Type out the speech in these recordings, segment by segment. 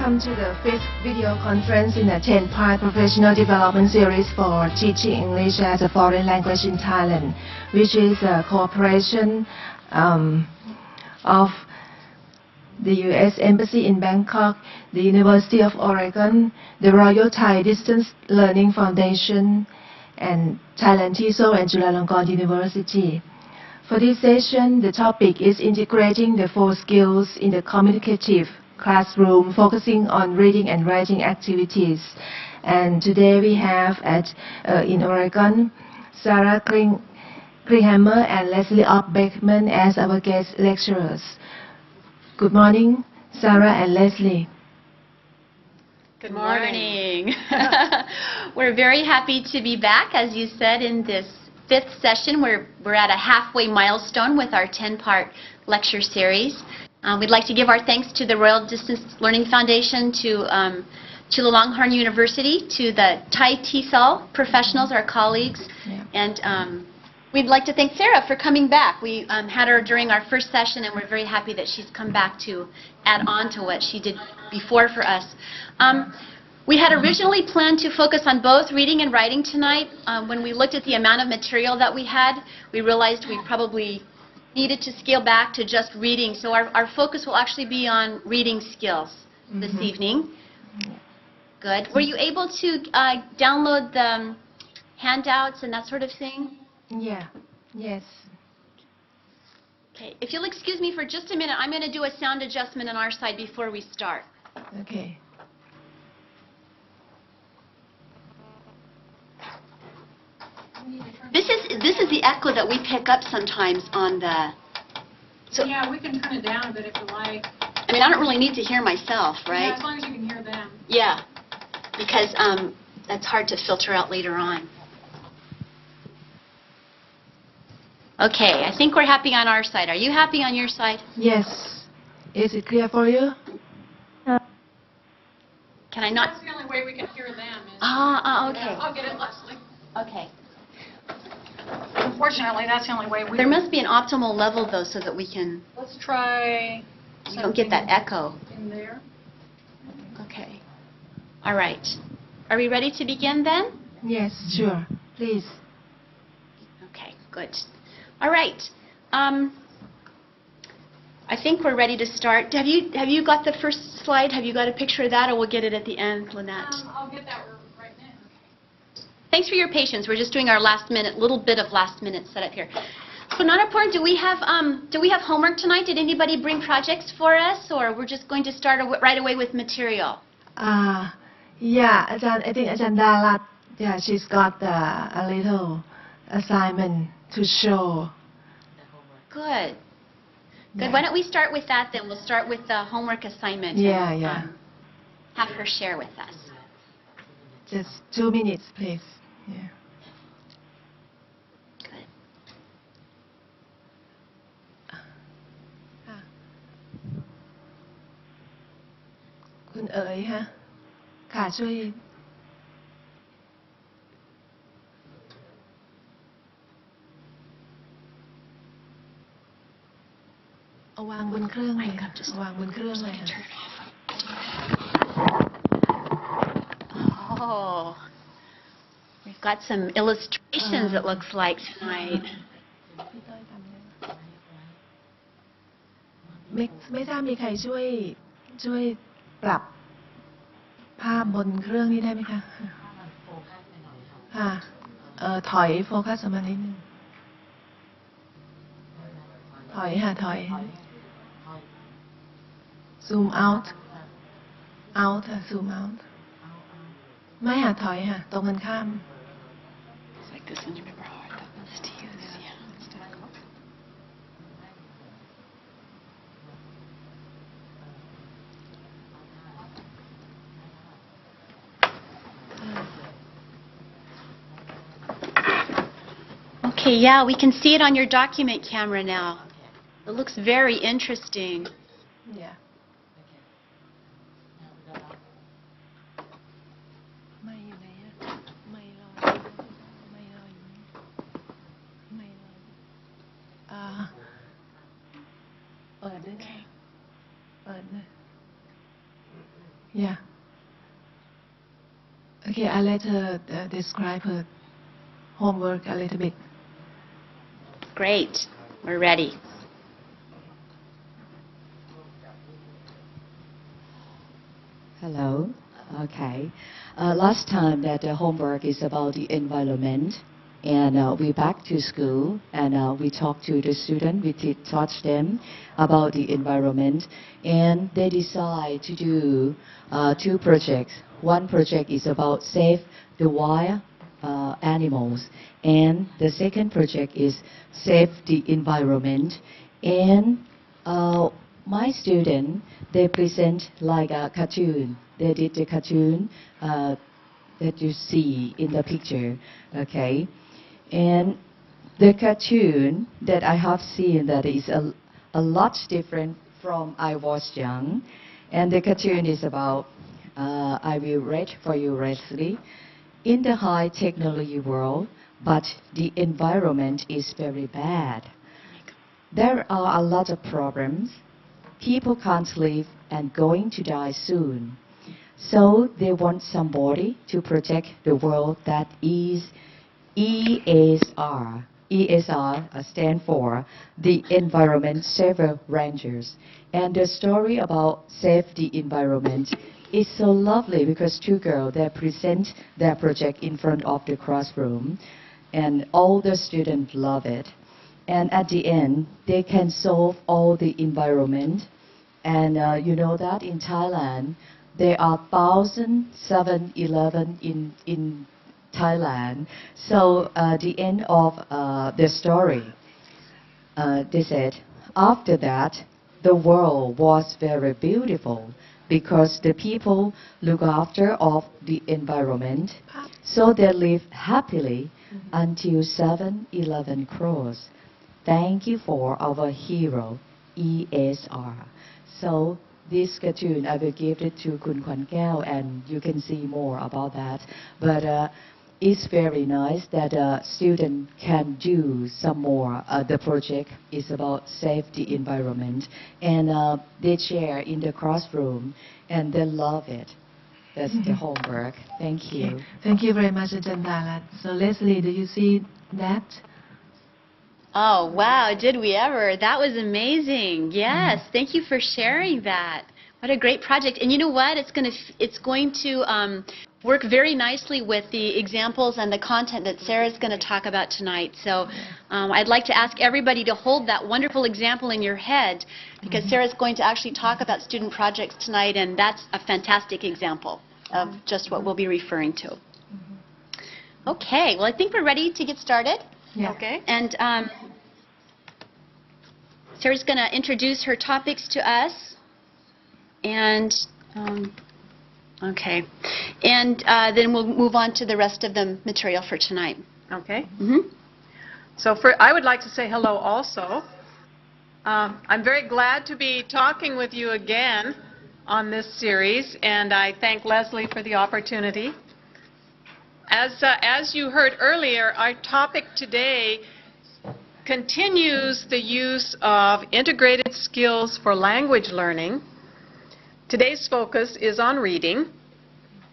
Welcome to the 5th video conference in a 10-part professional development series for teaching English as a foreign language in Thailand, which is a cooperation of the U.S. Embassy in Bangkok, the University of Oregon, the Royal Thai Distance Learning Foundation, and Thailand TESOL and Chulalongkorn University. For this session, the topic is integrating the 4 skills in the communicative classroom, focusing on reading and writing activities. And today we have in Oregon, Sarah Kringhammer and Leslie Beckman as our guest lecturers. Good morning, Sarah and Leslie. Good morning. We're very happy to be back, as you said, in this 5th session. We're at a halfway milestone with our 10-part lecture series. We'd like to give our thanks to the Royal Distance Learning Foundation, to Chulalongkorn University, to the Thai TESOL professionals, our colleagues, and we'd like to thank Sarah for coming back. We had her during our first session, and we're very happy that she's come back to add on to what she did before for us. We had originally planned to focus on both reading and writing tonight. When we looked at the amount of material that we had, we realized we probably needed to scale back to just reading. So our focus will actually be on reading skills this evening. Good. Were you able to download the handouts and that sort of thing? Yeah. Yes. Okay. If you'll excuse me for just a minute, I'm going to do a sound adjustment on our side before we start. Okay. This is the echo that we pick up sometimes on the. So yeah, we can turn it down a bit if you like. I mean, I don't really need to hear myself, right? Yeah, as long as you can hear them. Yeah, because that's hard to filter out later on. Okay, I think we're happy on our side. Are you happy on your side? Yes. Is it clear for you? Can I not? That's the only way we can hear them. Okay. Yeah, I'll get it, Leslie. Okay. Unfortunately, that's the only way we. There must be an optimal level, though, so that we can. Let's try. You don't get that echo. In there. Okay. All right. Are we ready to begin then? Yes, sure. Please. Okay, good. All right. I think we're ready to start. Have you got the first slide? Have you got a picture of that, or we'll get it at the end, Lynette? I'll get that right now. Thanks for your patience. We're just doing our little bit of last minute setup here. So, not important. Do we have homework tonight? Did anybody bring projects for us, or we're just going to start right away with material? Yeah, I think Ajahn Dalat, yeah, she's got a little assignment to show. Good. Good. Yeah. Why don't we start with that then? We'll start with the homework assignment. Yeah, and, yeah. Have her share with us. Just 2 minutes, please. Yeah. Good. คุณเอ๋ยฮะค่ะช่วยเอาวางบนเครื่องเลยค่ะวางบนเครื่องเลยค่ะ Oh, we've got some illustrations, it looks like, tonight. ไม่ทราบมีใครช่วยปรับภาพบนเครื่องนี้ได้ไหมคะค่ะถอยโฟกัสออกมานิดนึงถอยค่ะถอย zoom out ค่ะ zoom out ไม่ค่ะถอยค่ะตรงกันข้าม It's like this one. You remember how hard that was to use? Yeah, it's difficult. Okay, yeah, we can see it on your document camera now. It looks very interesting. yeah ไม่อยู่ไหนอะไม่ลอยอยู่นี่ไม่ลอยเปิดด้วยนะเปิดนะ Yeah. Okay, I'll let her describe her homework a little bit. Great. We're ready. Hello. Okay. Last time that the homework is about the environment, and we back to school, and we talked to the student. We taught them about the environment, and they decide to do 2 projects. One project is about save the wild animals, and the second project is save the environment. And my student, they present like a cartoon. They did the cartoon that you see in the picture, okay? And the cartoon that I have seen that is a lot different from I was young. And the cartoon is about, I will read for you, Leslie. In the high technology world, but the environment is very bad. There are a lot of problems. People can't live and going to die soon. So they want somebody to protect the world that is ESR. ESR stands for the Environment Saver Rangers. And the story about Save the Environment is so lovely because 2 girls, they present their project in front of the classroom, and all the students love it. And at the end, they can solve all the environment. And you know that in Thailand, there are 1,711 in Thailand. So at the end of the story, they said, after that, the world was very beautiful because the people look after of the environment. So they live happily until 7-11 crores. Thank you for our hero, ESR. So this cartoon, I will give it to Kun Kwan Keo, and you can see more about that. But it's very nice that a student can do some more. The project is about save the environment, and they share in the classroom, and they love it. That's the homework. Thank you. Okay. Thank you very much, Ajahn Dalat. So Leslie, do you see that? Oh, wow, did we ever? That was amazing. Yes, thank you for sharing that. What a great project. And you know what? It's going to work very nicely with the examples and the content that Sarah's going to talk about tonight. So I'd like to ask everybody to hold that wonderful example in your head, because Sarah's going to actually talk about student projects tonight, and that's a fantastic example of just what we'll be referring to. Okay, well, I think we're ready to get started. Yeah. Okay. And Sarah's going to introduce her topics to us. And, okay. And then we'll move on to the rest of the material for tonight. Okay. Mm-hmm. So I would like to say hello also. I'm very glad to be talking with you again on this series, and I thank Leslie for the opportunity. As you heard earlier, our topic today continues the use of integrated skills for language learning. Today's focus is on reading.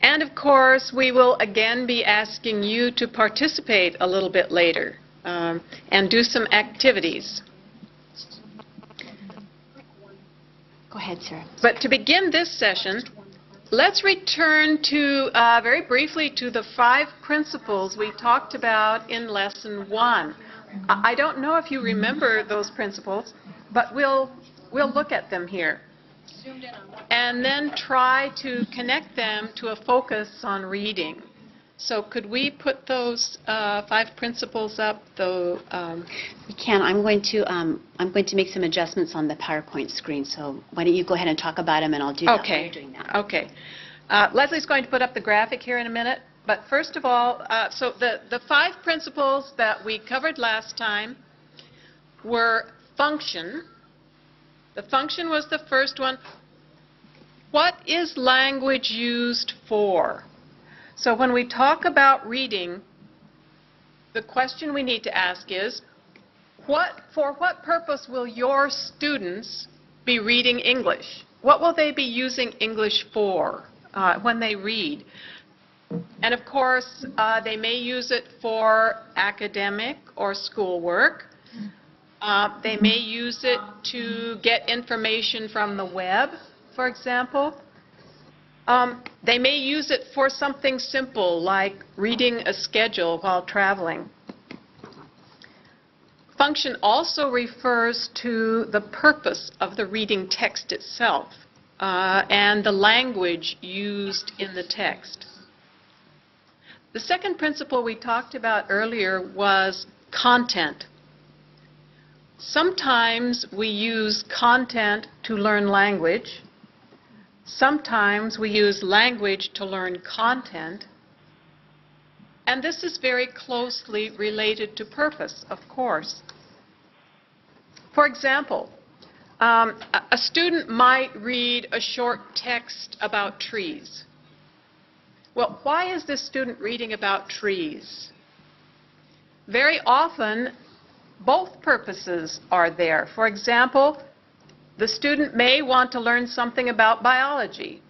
And of course, we will again be asking you to participate a little bit later and do some activities. Go ahead, Sarah. But to begin this session, let's return to, very briefly, to the 5 principles we talked about in Lesson 1. I don't know if you remember those principles, but we'll look at them here. And then try to connect them to a focus on reading. So could we put those 5 principles up, though? We can. I'm going to make some adjustments on the PowerPoint screen. So why don't you go ahead and talk about them, and I'll do that while you're doing that. Okay. Leslie's going to put up the graphic here in a minute. But first of all, so the 5 principles that we covered last time were function. The function was the first one. What is language used for? So when we talk about reading, the question we need to ask is, for what purpose will your students be reading English? What will they be using English for? when they read. And of course, they may use it for academic or schoolwork. They may use it to get information from the web, for example. They may use it for something simple like reading a schedule while traveling. Function also refers to the purpose of the reading text itself and the language used in the text. The second principle we talked about earlier was content. Sometimes we use content to learn language. Sometimes we use language to learn content. And this is very closely related to purpose, of course. For example, a student might read a short text about trees. Well, why is this student reading about trees? Very often, both purposes are there. For example, the student may want to learn something about biology.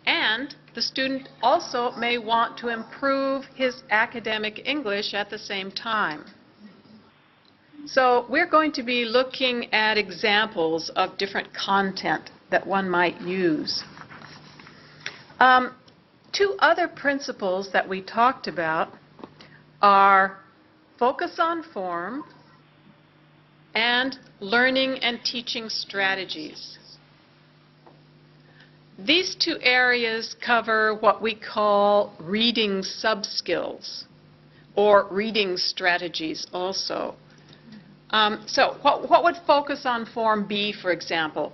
And the student also may want to improve his academic English at the same time. So we're going to be looking at examples of different content that one might use. Two other principles that we talked about are focus on form and learning and teaching strategies. These two areas cover what we call reading sub-skills or reading strategies also. So what would focus on form be, for example?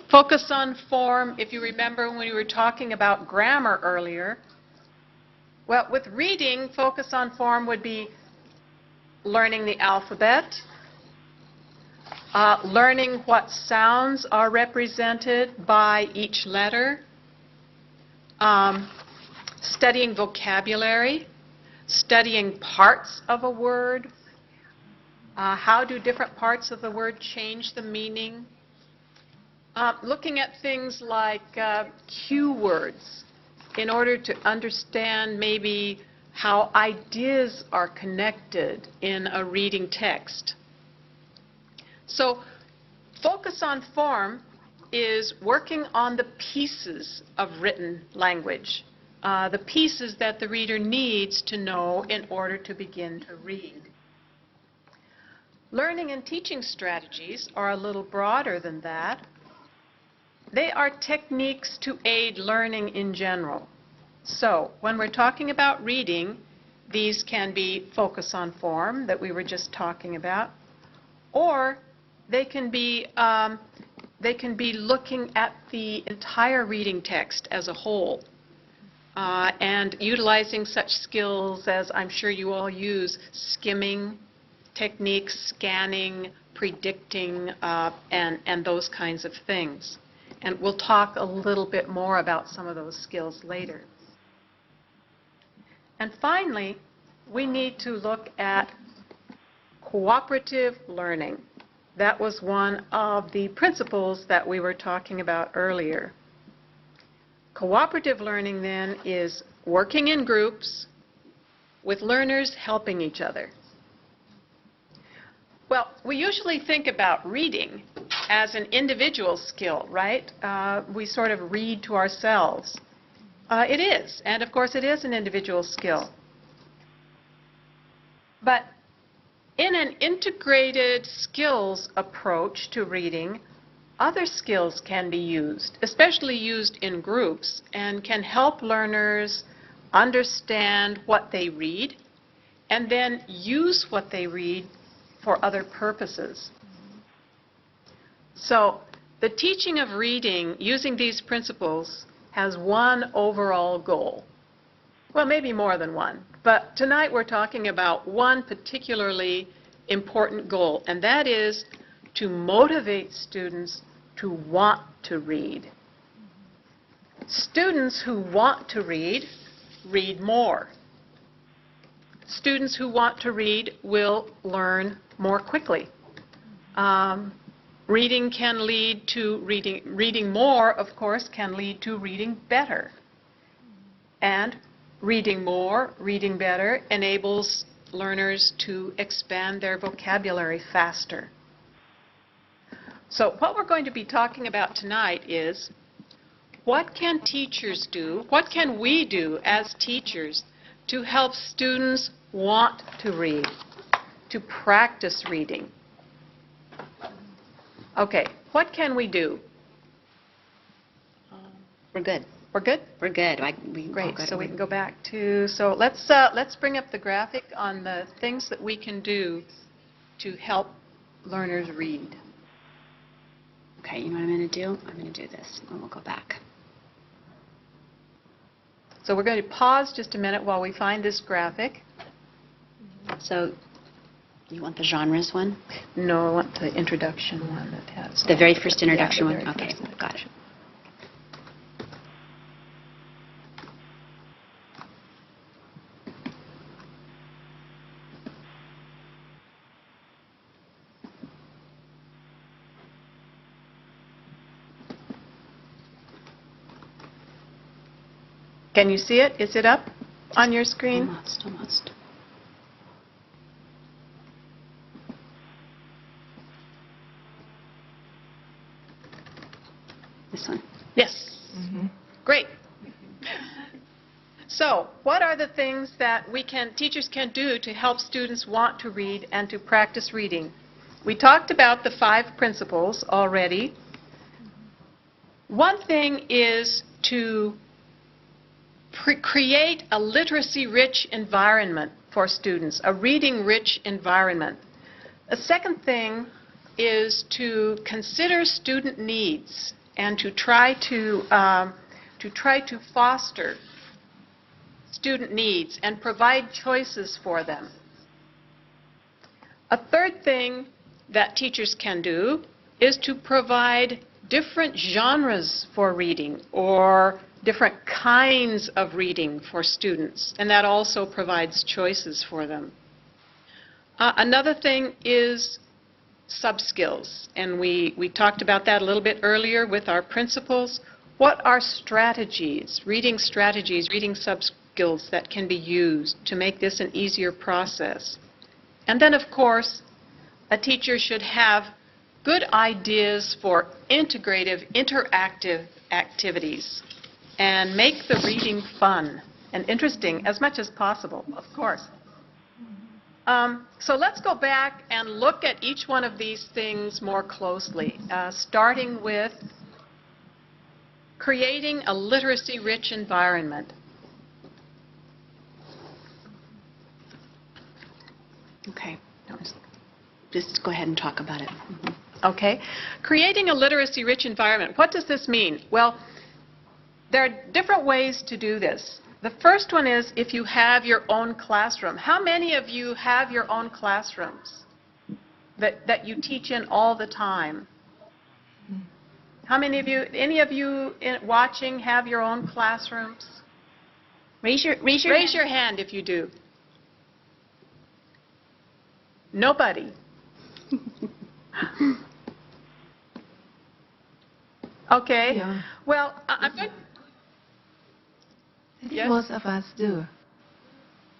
Focus on form, if you remember when we were talking about grammar earlier, well, with reading, focus on form would be learning the alphabet, learning what sounds are represented by each letter, studying vocabulary, studying parts of a word, how do different parts of the word change the meaning, looking at things like cue words in order to understand maybe how ideas are connected in a reading text. So focus on form is working on the pieces of written language, the pieces that the reader needs to know in order to begin to read. Learning and teaching strategies are a little broader than that. They are techniques to aid learning in general. So when we're talking about reading, these can be focus on form that we were just talking about, or they can be looking at the entire reading text as a whole and utilizing such skills as I'm sure you all use, skimming techniques, scanning, predicting, and those kinds of things. And we'll talk a little bit more about some of those skills later. And finally, we need to look at cooperative learning. That was one of the principles that we were talking about earlier. Cooperative learning, then, is working in groups with learners helping each other. Well, we usually think about reading as an individual skill, right? We sort of read to ourselves. It is, and of course it is an individual skill. But in an integrated skills approach to reading, other skills can be used, especially used in groups, and can help learners understand what they read and then use what they read for other purposes. So the teaching of reading using these principles has one overall goal. Well, maybe more than one, but tonight we're talking about one particularly important goal, and that is to motivate students to want to read. Students who want to read, read more. Students who want to read will learn more quickly. Reading can lead to reading more, of course, can lead to reading better. And reading more, reading better, enables learners to expand their vocabulary faster. So what we're going to be talking about tonight is, what can teachers do, what can we do as teachers to help students want to read, to practice reading? Okay, what can we do? We're good. We're good? We're good. Great. So we can go back to, so let's bring up the graphic on the things that we can do to help learners read. Okay, you know what I'm going to do? I'm going to do this, and we'll go back. So we're going to pause just a minute while we find this graphic. So, you want the genres one? No, I want the introduction one that has... The very first introduction Yeah, the one? very Okay, first got it. Can you see it? Is it up on your screen? Almost. This one. Yes. Mhm. Great. So, what are the things that teachers can do to help students want to read and to practice reading? We talked about the 5 principles already. One thing is to create a literacy-rich environment for students, a reading-rich environment. A second thing is to consider student needs and to try to foster student needs and provide choices for them. A third thing that teachers can do is to provide different genres for reading or different kinds of reading for students, and that also provides choices for them. Another thing is sub-skills, and we talked about that a little bit earlier with our principles. What are strategies, reading sub-skills that can be used to make this an easier process? And then, of course, a teacher should have good ideas for integrative, interactive activities and make the reading fun and interesting as much as possible, of course. So let's go back and look at each one of these things more closely, starting with creating a literacy-rich environment. Okay. Just go ahead and talk about it. Okay. Creating a literacy-rich environment. What does this mean? Well, there are different ways to do this. The first one is if you have your own classroom. How many of you have your own classrooms that you teach in all the time? How many of you, any of you watching have your own classrooms? Raise your hand if you do. Nobody. Okay. Yeah. Well, I'm going. I think Yes? most of us do.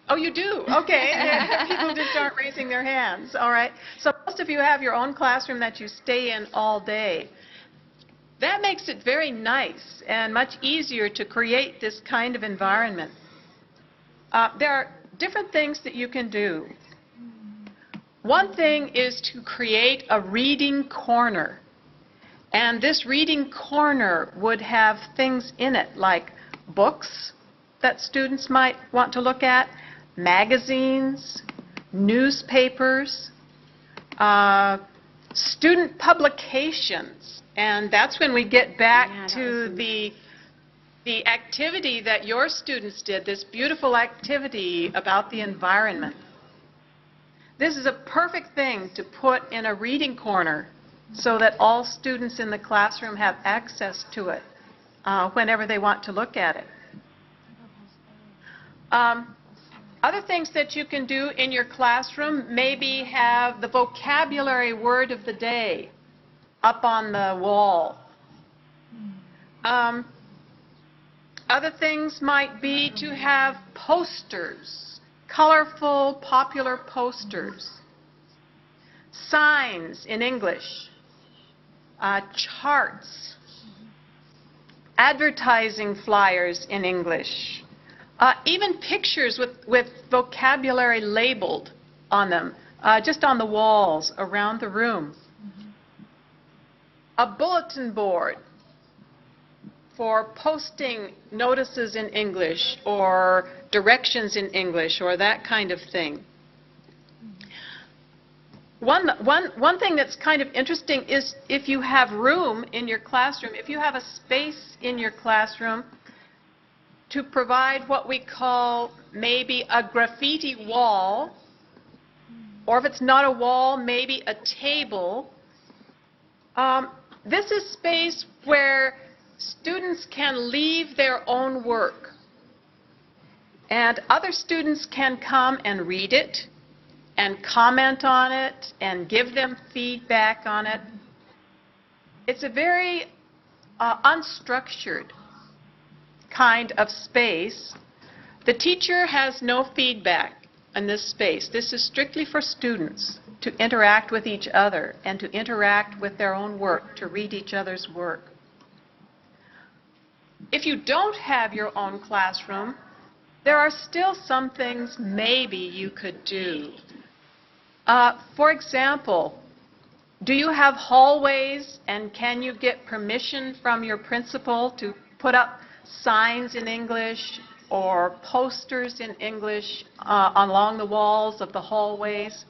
Oh, you do? Okay. People just aren't raising their hands. All right. So most of you have your own classroom that you stay in all day. That makes it very nice and much easier to create this kind of environment. There are different things that you can do. One thing is to create a reading corner. And this reading corner would have things in it like books that students might want to look at, magazines, newspapers, student publications. And that's when we get back to the activity that your students did, this beautiful activity about the environment. This is a perfect thing to put in a reading corner so that all students in the classroom have access to it whenever they want to look at it. Other things that you can do in your classroom, maybe have the vocabulary word of the day up on the wall. Other things might be to have posters, colorful, popular posters, signs in English, charts, advertising flyers in English, even pictures with vocabulary labeled on them, just on the walls around the room. A bulletin board for posting notices in English or directions in English or that kind of thing. One thing that's kind of interesting is if you have room in your classroom, if you have a space in your classroom to provide what we call maybe a graffiti wall, or if it's not a wall, maybe a table. This is space where students can leave their own work, and other students can come and read it and comment on it and give them feedback on it. It's a very unstructured kind of space. The teacher has no feedback in this space. This is strictly for students to interact with each other and to interact with their own work, to read each other's work. If you don't have your own classroom, there are still some things maybe you could do. For example, do you have hallways, and can you get permission from your principal to put up signs in English or posters in English along the walls of the hallways?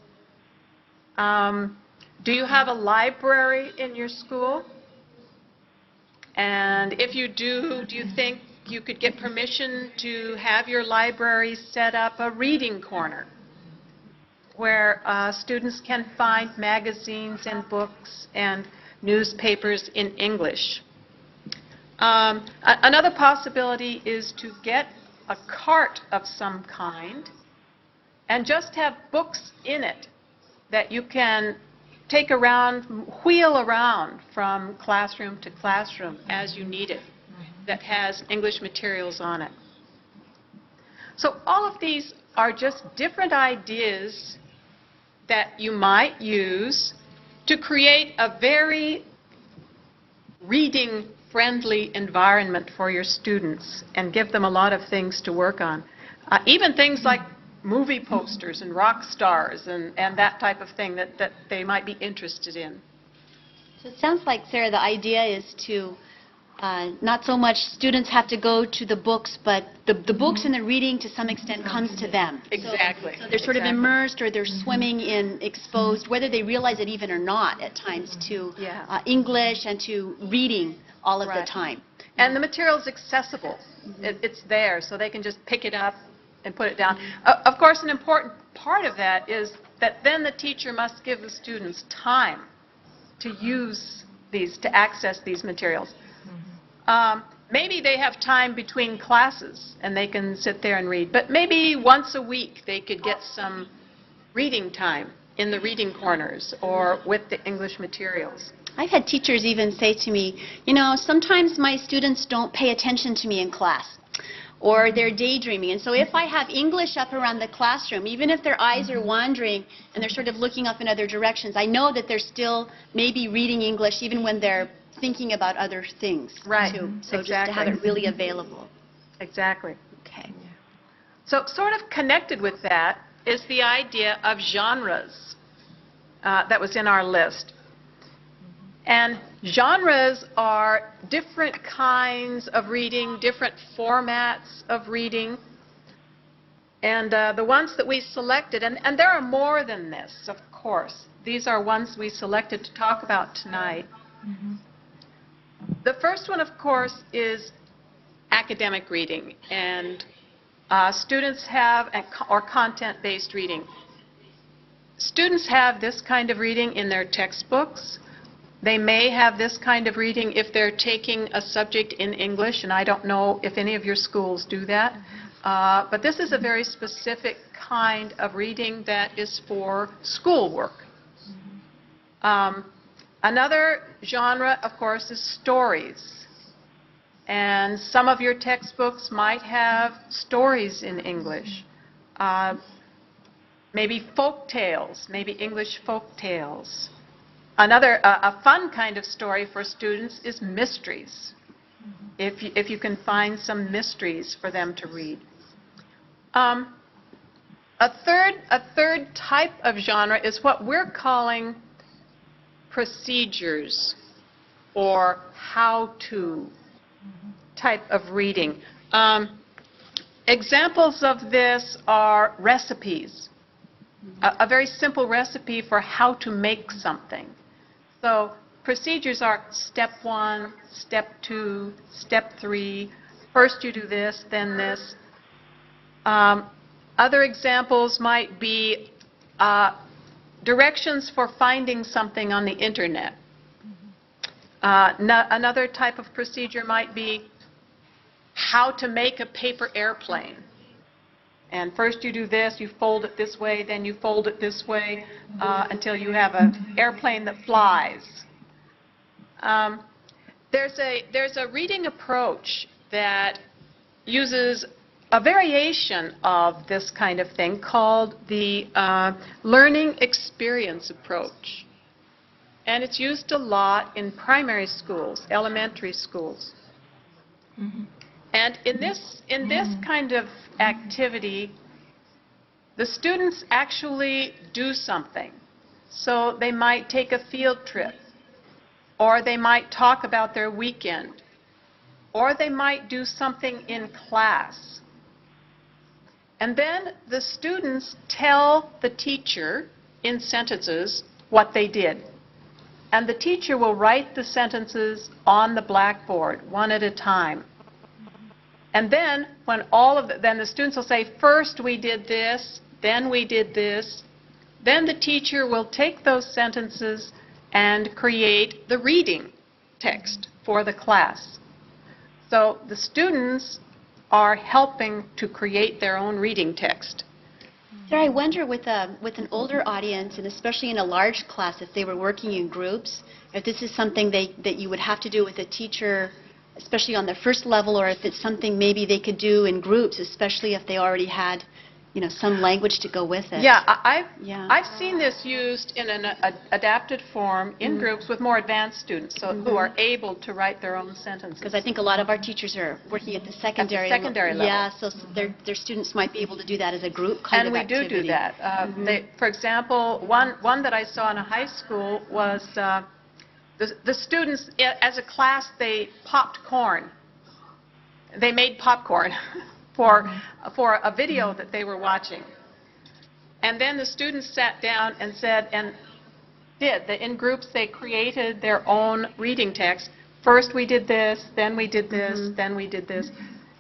Do you have a library in your school? And if you do you think you could get permission to have your library set up a reading corner where students can find magazines and books and newspapers in English? Another possibility is to get a cart of some kind and just have books in it that you can take around, wheel around from classroom to classroom as you need it, that has English materials on it. So all of these are just different ideas that you might use to create a very reading-friendly environment for your students and give them a lot of things to work on. Even things like movie posters and rock stars and that type of thing that they might be interested in. So it sounds like, Sarah, the idea is to not so much students have to go to the books, but the books and the reading to some extent comes to them. Exactly. So they're sort of immersed, or they're swimming in, exposed, whether they realize it even or not at times, to English and to reading all of the time. And the material is accessible. It's there, so they can just pick it up and put it down. Of course, an important part of that is that then the teacher must give the students time to use these, to access these materials. Maybe they have time between classes and they can sit there and read, but maybe once a week they could get some reading time in the reading corners or with the English materials. I've had teachers even say to me, you know, sometimes my students don't pay attention to me in class, or they're daydreaming. And so if I have English up around the classroom, even if their eyes are wandering and they're sort of looking up in other directions, I know that they're still maybe reading English even when they're thinking about other things. Right. Too. So just to have it really available. Exactly. Okay. So sort of connected with that is the idea of genres that was in our list. And genres are different kinds of reading, different formats of reading. And the ones that we selected, and there are more than this, of course. These are ones we selected to talk about tonight. The first one, of course, is academic reading, and students have, or content-based reading. Students have this kind of reading in their textbooks. They may have this kind of reading if they're taking a subject in English, and I don't know if any of your schools do that. But this is a very specific kind of reading that is for schoolwork. Another genre, of course, is stories. And some of your textbooks might have stories in English. Maybe folk tales, maybe English folk tales. Another, a fun kind of story for students is mysteries, if you can find some mysteries for them to read. A third type of genre is what we're calling procedures or how-to type of reading. Examples of this are recipes. A very simple recipe for how to make something. So procedures are step 1, step 2, step 3. First you do this, then this. Other examples might be directions for finding something on the internet. Another type of procedure might be how to make a paper airplane. And first you do this, you fold it this way, then you fold it this way until you have an airplane that flies. There's a reading approach that uses a variation of this kind of thing called the learning experience approach. And it's used a lot in primary schools, elementary schools. And in this kind of activity, the students actually do something. So they might take a field trip, or they might talk about their weekend, or they might do something in class. And then the students tell the teacher in sentences what they did. And the teacher will write the sentences on the blackboard, one at a time. And then when then the students will say, first we did this, then we did this. Then the teacher will take those sentences and create the reading text for the class. So the students are helping to create their own reading text. Sarah, I wonder with an older audience, and especially in a large class, if they were working in groups, if this is something that you would have to do with a teacher, especially on the first level, or if it's something maybe they could do in groups, especially if they already had, some language to go with it. Yeah, I've seen this used in an adapted form in groups with more advanced students, so who are able to write their own sentences. Because I think a lot of our teachers are working at the secondary level. Yeah, so their students might be able to do that as a group kind of activity. And we do that. For example, one that I saw in a high school was the students, as a class, they popped corn. They made popcorn for a video that they were watching. And then the students sat down and in groups they created their own reading text. First we did this, then we did this, then we did this.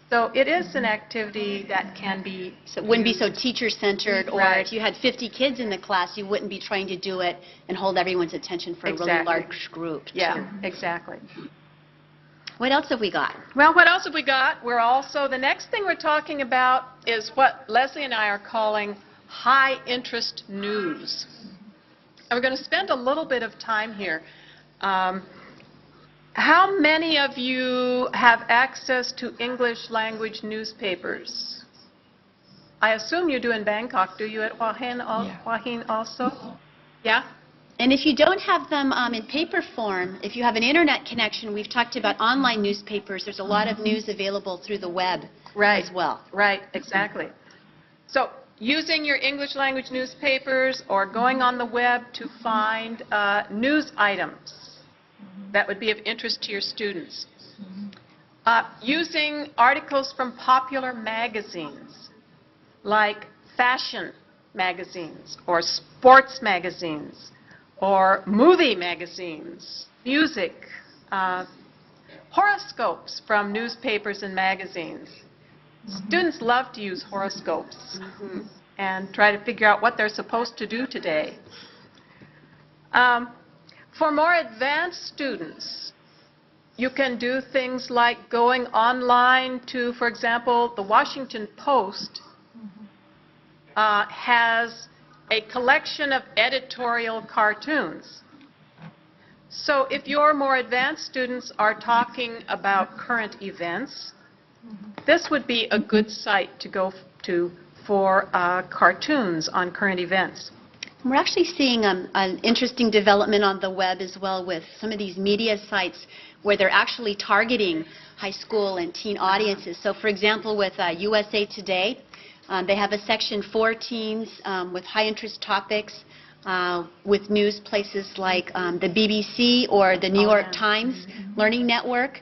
So it is an activity that can be... So it wouldn't be so teacher-centered, or if you had 50 kids in the class, you wouldn't be trying to do it and hold everyone's attention for a really large group. Yeah, exactly. What else have we got? Well, what else have we got? The next thing we're talking about is what Leslie and I are calling high-interest news. And we're going to spend a little bit of time here. How many of you have access to English language newspapers? I assume you do in Bangkok. Do you at Hua Hin also? Yeah? And if you don't have them in paper form, if you have an internet connection, we've talked about online newspapers. There's a lot of news available through the web as well. Right, exactly. So using your English language newspapers or going on the web to find news items that would be of interest to your students. Using articles from popular magazines like fashion magazines or sports magazines or movie magazines, music, horoscopes from newspapers and magazines. Students love to use horoscopes and try to figure out what they're supposed to do today. For more advanced students, you can do things like going online to, for example, the Washington Post has a collection of editorial cartoons. So if your more advanced students are talking about current events, this would be a good site to go to for cartoons on current events. We're actually seeing an interesting development on the web as well with some of these media sites where they're actually targeting high school and teen audiences. So for example, with USA Today, they have a section for teens with high interest topics with news places like the BBC or the New York Times Learning Network.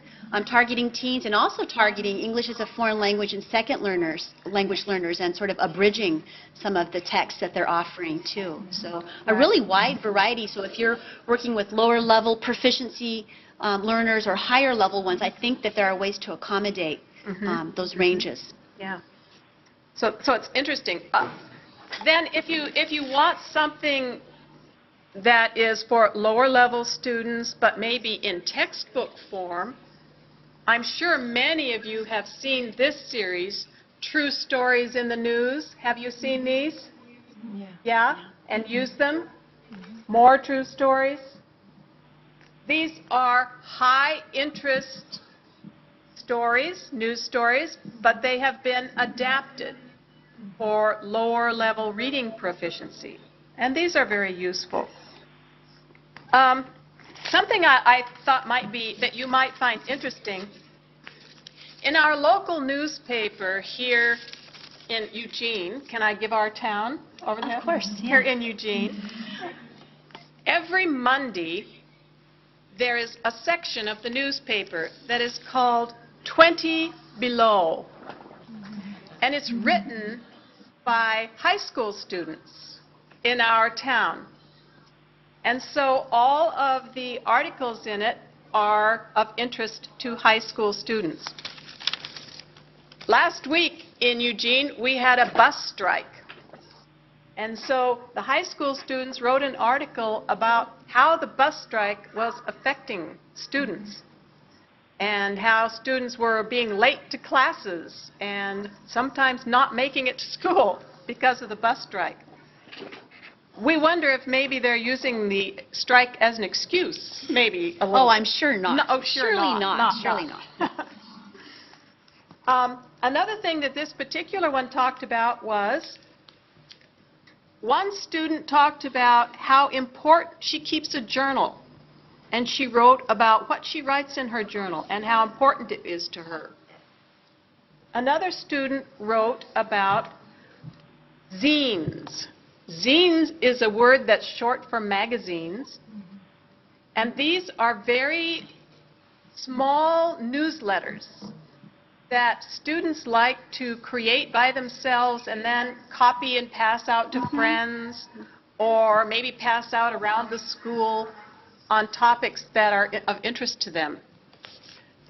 Targeting teens and also targeting English as a foreign language and second language learners and sort of abridging some of the texts that they're offering too. So a really wide variety. So if you're working with lower level proficiency learners or higher level ones, I think that there are ways to accommodate those ranges. Yeah. So it's interesting. Then if you want something that is for lower level students but maybe in textbook form, I'm sure many of you have seen this series, True Stories in the News. Have you seen these? Yeah. Yeah? And used them? More true stories? These are high interest stories, news stories, but they have been adapted for lower level reading proficiency. And these are very useful. Something I thought might be that you might find interesting, in our local newspaper here in Eugene, can I give our town over there? Of course, yeah. Here in Eugene, every Monday there is a section of the newspaper that is called 20 Below. And it's written by high school students in our town. And so all of the articles in it are of interest to high school students. Last week in Eugene, we had a bus strike. And so the high school students wrote an article about how the bus strike was affecting students and how students were being late to classes and sometimes not making it to school because of the bus strike. We wonder if maybe they're using the strike as an excuse, maybe a little. Oh, I'm sure not. No, oh, sure Surely not. Surely not. not. Another thing that this particular one talked about was one student talked about how important she keeps a journal, and she wrote about what she writes in her journal and how important it is to her. Another student wrote about zines. Zines is a word that's short for magazines, and these are very small newsletters that students like to create by themselves and then copy and pass out to friends or maybe pass out around the school on topics that are of interest to them.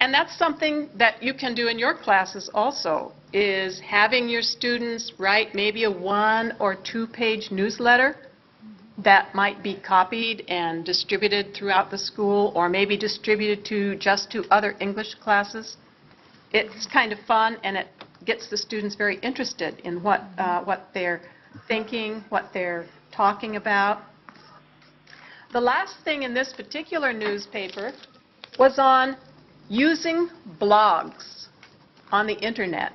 And that's something that you can do in your classes also, is having your students write maybe a 1- or 2-page newsletter that might be copied and distributed throughout the school or maybe distributed to other English classes. It's kind of fun, and it gets the students very interested in what they're thinking, what they're talking about. The last thing in this particular newspaper was on using blogs on the internet.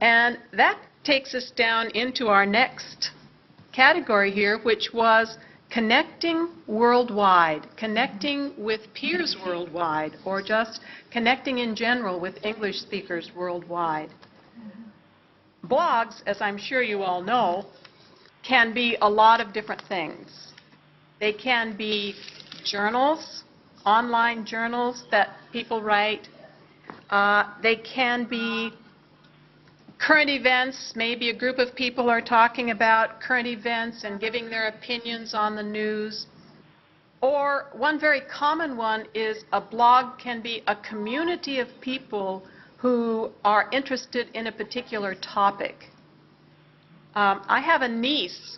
And that takes us down into our next category here, which was connecting worldwide, connecting with peers worldwide, or just connecting in general with English speakers worldwide. Blogs, as I'm sure you all know, can be a lot of different things. They can be journals, online journals that people write. They can be current events. Maybe a group of people are talking about current events and giving their opinions on the news. Or one very common one is a blog can be a community of people who are interested in a particular topic. I have a niece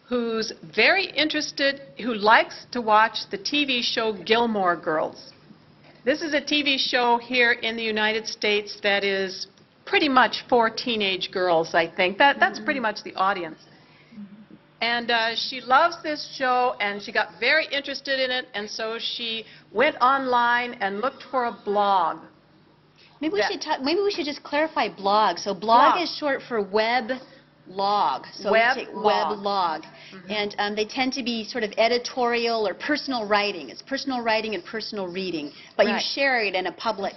who's very interested, who likes to watch the TV show Gilmore Girls. This is a TV show here in the United States that is pretty much for teenage girls, I think. That's pretty much the audience. And she loves this show, and she got very interested in it, and so she went online and looked for a blog. Maybe we should just clarify blog. So blog is short for web log. So web log. And they tend to be sort of editorial or personal writing. It's personal writing and personal reading, but you share it in a public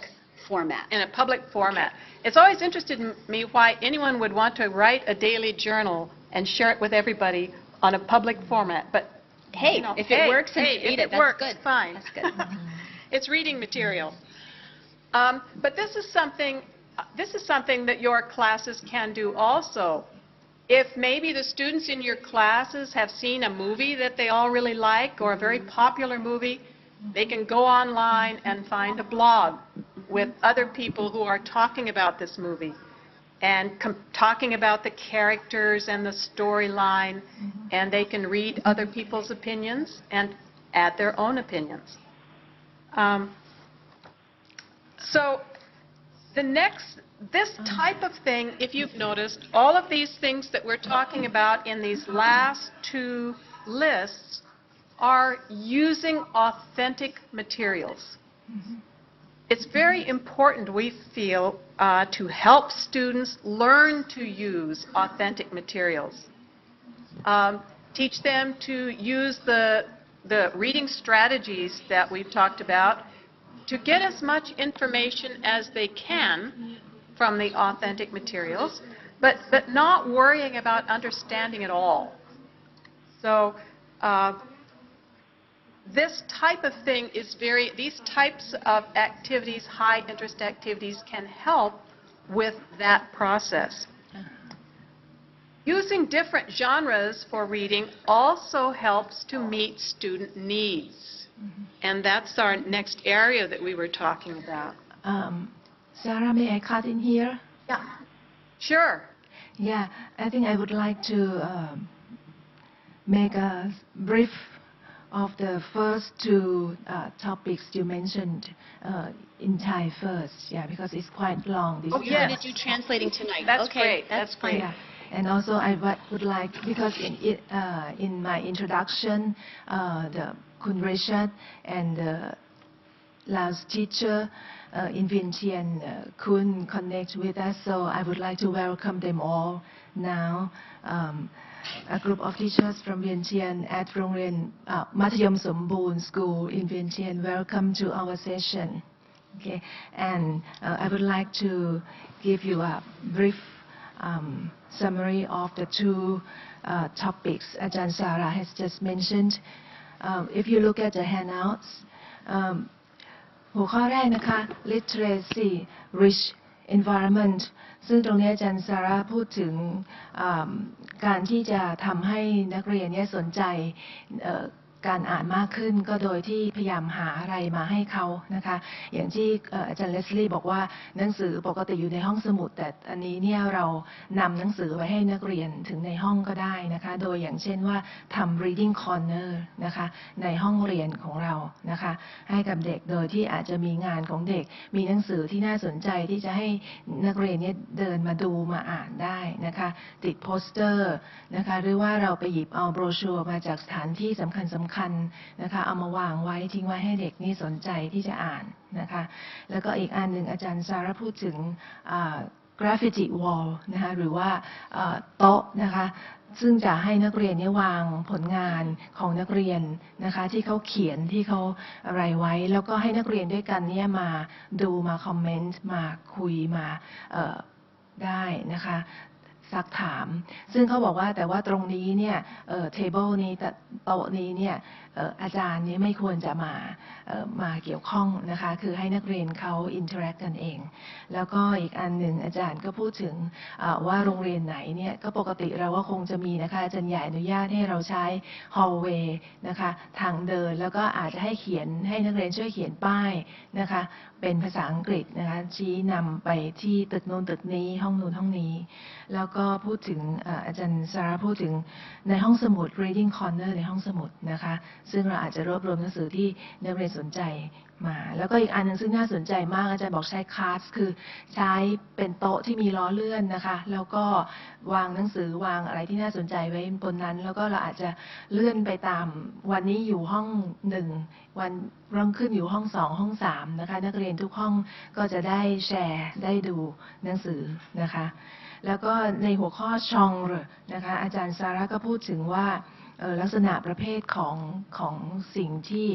format. In a public format. It's always interested me why anyone would want to write a daily journal and share it with everybody on a public format. But hey, if it works and you read it, that's good. Fine. That's good. It's reading material. But this is something that your classes can do also. If maybe the students in your classes have seen a movie that they all really like, or a very popular movie, they can go online and find a blog with other people who are talking about this movie and talking about the characters and the storyline, and they can read other people's opinions and add their own opinions. So this type of thing, if you've noticed, all of these things that we're talking about in these last two lists are using authentic materials. It's very important, we feel, to help students learn to use authentic materials. Teach them to use the reading strategies that we've talked about to get as much information as they can from the authentic materials, but not worrying about understanding it all. So this type of thing is these types of activities, high interest activities, can help with that process. Using different genres for reading also helps to meet student needs. And that's our next area that we were talking about. Sarah, may I cut in here? Yeah. Sure. Yeah, I think I would like to make a brief of the first two topics you mentioned in Thai first, because it's quite long. We're going to do translating tonight. That's great. That's great. Yeah. And also I would like, because in my introduction, the Kun Richard and the Laos teacher in Vientiane couldn't connect with us, so I would like to welcome them all now. A group of teachers from Vientiane at โรงเรียน มัธยมสมบูรณ์ School in Vientiane, welcome to our session. Okay, and I would like to give you a brief summary of the two topics Ajahn Sarah has just mentioned. If you look at the handouts, หัวข้อแรกนะคะ literacy rich environment ซึ่งตรงนี้อาจารย์ซาร่าพูดถึงการที่จะทำให้นักเรียนสนใจการอ่านมากขึ้นก็โดยที่พยายามหาอะไรมาให้เขานะคะอย่างที่อาจารย์เลสลี่บอกว่าหนังสือปกติอยู่ในห้องสมุดแต่อันนี้เรานำหนังสือไว้ให้นักเรียนถึงในห้องก็ได้นะคะโดยอย่างเช่นว่าทำ reading corner นะคะในห้องเรียนของเรานะคะให้กับเด็กโดยที่อาจจะมีงานของเด็กมีหนังสือที่น่าสนใจที่จะให้นักเรียนเดินมาดูมาอ่านได้นะคะติดโปสเตอร์นะคะหรือว่าเราไปหยิบเอาโบรชัวร์มาจากสถานที่สำคัญนะคะเอามาวางไว้ทิ้งไว้ให้เด็กนี่สนใจที่จะอ่านนะคะแล้วก็อีกอันหนึ่งอาจารย์ซาร่าพูดถึงgraffiti wall นะคะหรือว่าโต๊ะนะคะซึ่งจะให้นักเรียนวางผลงานของนักเรียนนะคะที่เขาเขียนที่เขาอะไรไว้แล้วก็ให้นักเรียนด้วยกันมาดูมาคอมเมนต์มาคุยมาได้นะคะซักถามซึ่งเขาบอกว่าแต่ว่าตรงนี้table นี้โต๊ะนี้อาจารย์นี้ไม่ควรจะมาเกี่ยวข้องนะคะคือให้นักเรียนเขา interact กันเองแล้วก็อีกอันหนึ่งอาจารย์ก็พูดถึงว่าโรงเรียนไหนก็ปกติเราก็คงจะมีนะคะอาจารย์ใหญ่อนุญาตให้เราใช้ hallway นะคะทางเดินแล้วก็อาจจะให้นักเรียนช่วยเขียนป้ายนะคะเป็นภาษาอังกฤษนะคะชี้นำไปที่ตึกโน้นตึกนี้ห้องนู้นห้องนี้แล้วก็ ก็พูดถึงอาจารย์ซาร่าพูดถึงในห้องสมุด reading corner ในห้องสมุดนะคะซึ่งเราอาจจะรวบรวมหนังสือที่นักเรียนสนใจมาแล้วก็อีกอันหนึ่งซึ่งน่าสนใจมากอาจารย์บอกใช้คาร์ดคือใช้เป็นโต๊ะที่มีล้อเลื่อนนะคะแล้วก็วางหนังสือวางอะไรที่น่าสนใจไว้บนนั้นแล้วก็เราอาจจะเลื่อนไปตามวันนี้อยู่ห้อง1วันรุ่งขึ้นอยู่ห้อง2ห้อง3นะคะนักเรียนทุกห้องก็จะได้แชร์ได้ดูหนังสือนะคะแล้วก็ในหัวข้อชองนะคะอาจารย์ซาร่าก็พูดถึงว่าลักษณะประเภทของสิ่งที่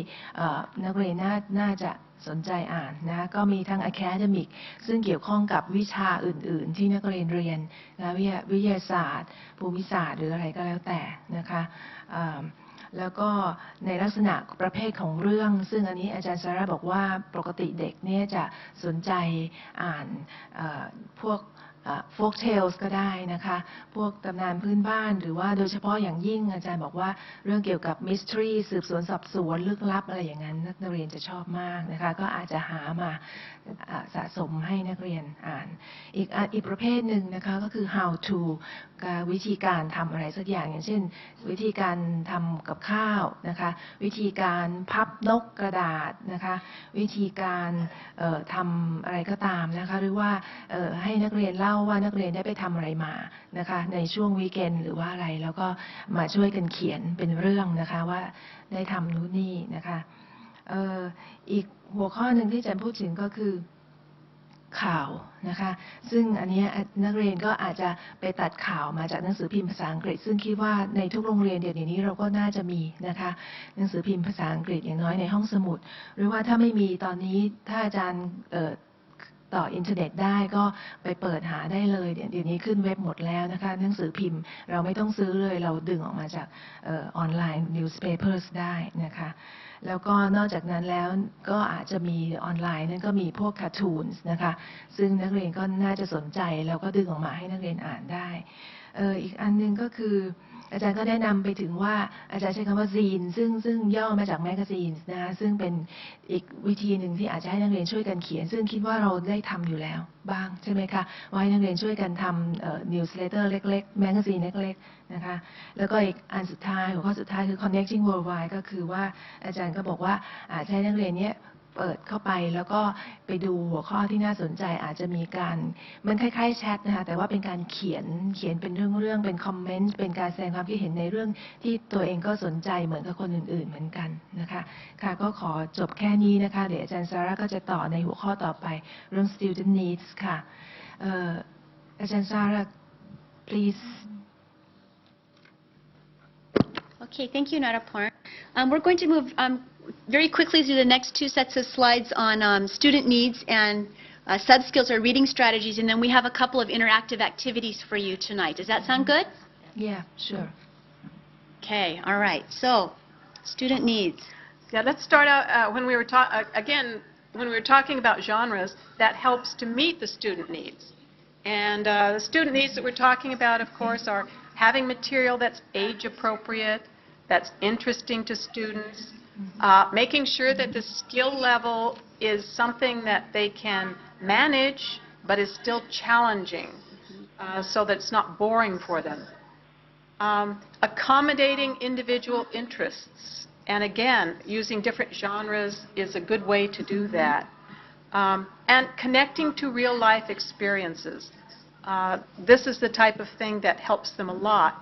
นักเรียนน่าจะสนใจอ่านนะก็มีทั้ง academic ซึ่งเกี่ยวข้องกับวิชาอื่นๆที่นักเรียนเรียนนะวิทยาศาสตร์ภูมิศาสตร์หรืออะไรก็แล้วแต่นะคะแล้วก็ในลักษณะประเภทของเรื่องซึ่งอันนี้อาจารย์ซาร่าบอกว่าปกติเด็กเนี่ยจะสนใจอ่านพวกfolk tales ก็ได้นะคะพวกตำนานพื้นบ้านหรือว่าโดยเฉพาะอย่างยิ่งอาจารย์บอกว่าเรื่องเกี่ยวกับ mystery สืบสวนสอบสวนลึกลับอะไรอย่างนั้นนักเรียนจะชอบมากนะคะก็อาจจะหามาสะสมให้นักเรียนอ่านอีกประเภทหนึ่งนะคะก็คือ how to วิธีการทำอะไรสักอย่างอย่างเช่นวิธีการทำกับข้าวนะคะวิธีการพับนกกระดาษนะคะวิธีการทำอะไรก็ตามนะคะหรือว่าให้นักเรียนเล่าว่านักเรียนได้ไปทำอะไรมานะคะในช่วงวีคเอนด์หรือว่าอะไรแล้วก็มาช่วยกันเขียนเป็นเรื่องนะคะว่าได้ทำนู่นนี่นะคะอีกหัวข้อหนึ่งที่อาจารย์พูดถึงก็คือข่าวนะคะซึ่งอันนี้นักเรียนก็อาจจะไปตัดข่าวมาจากหนังสือพิมพ์ภาษาอังกฤษซึ่งคิดว่าในทุกโรงเรียนเดี๋ยวนี้เราก็น่าจะมีนะคะหนังสือพิมพ์ภาษาอังกฤษอย่างน้อยในห้องสมุดหรือว่าถ้าไม่มีตอนนี้ถ้าอาจารย์ต่ออินเทอร์เน็ตได้ก็ไปเปิดหาได้เลยเดี๋ยวนี้ขึ้นเว็บหมดแล้วนะคะหนังสือพิมพ์เราไม่ต้องซื้อเลยเราดึงออกมาจากออนไลน์ newspapers ได้นะคะแล้วก็นอกจากนั้นแล้วก็อาจจะมีออนไลน์นั่นก็มีพวก cartoons นะคะซึ่งนักเรียนก็น่าจะสนใจแล้วก็ดึงออกมาให้นักเรียนอ่านได้อีกอันนึงก็คืออาจารย์ก็แนะนำไปถึงว่าอาจารย์ใช้คำว่าซีนซึ่งย่อมาจากแมกกาซีนนะคะซึ่งเป็นอีกวิธีหนึ่งที่อาจจะให้นักเรียนช่วยกันเขียนซึ่งคิดว่าเราได้ทำอยู่แล้วบ้างใช่ไหมคะว่าให้นักเรียนช่วยกันทำนิวส์เลเตอร์เล็กๆแมกกาซีนเล็กๆนะคะแล้วก็อีกอันสุดท้ายหัวข้อสุดท้ายคือ connecting worldwide ก็คือว่าอาจารย์ก็บอกว่าอาจจะให้นักเรียนเนี้ยเปิดเข้าไปแล้วก็ไปดูหัวข้อที่น่าสนใจอาจจะมีการมันคล้ายๆแชทนะคะแต่ว่าเป็นการเขียนเป็นเรื่องเป็นคอมเมนต์เป็นการแสดงความคิดเห็นในเรื่องที่ตัวเองก็สนใจเหมือนกับคนอื่นๆเหมือนกันนะคะค่ะก็ขอจบแค่นี้นะคะเดี๋ยวอาจารย์ซาร่าก็จะต่อในหัวข้อต่อไปเรื่อง student needs ค่ะอาจารย์ซาร่า please Okay, thank you, Naraporn. We're going to move very quickly through the next two sets of slides on student needs and sub-skills or reading strategies, and then we have a couple of interactive activities for you tonight. Does that sound good? Yeah, sure. Okay, all right. So, student needs. Yeah, let's start out when we were talking about genres, that helps to meet the student needs. And the student needs that we're talking about, of course, are having material that's age appropriate, that's interesting to students, making sure that the skill level is something that they can manage but is still challenging so that it's not boring for them. Accommodating individual interests. And again, using different genres is a good way to do that. And connecting to real-life experiences. This is the type of thing that helps them a lot.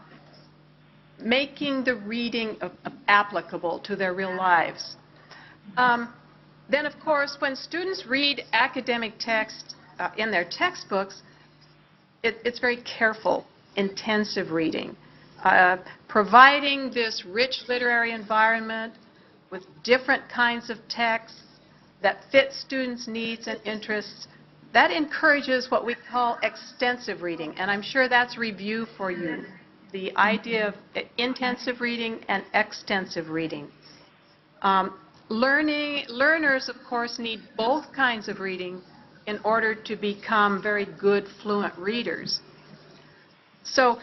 Making the reading applicable to their real lives. Then, of course, when students read academic text in their textbooks, it's very careful, intensive reading. Providing this rich literary environment with different kinds of texts that fit students' needs and interests, that encourages what we call extensive reading, and I'm sure that's review for you, the idea of intensive reading and extensive reading. Learners, of course, need both kinds of reading in order to become very good, fluent readers. So,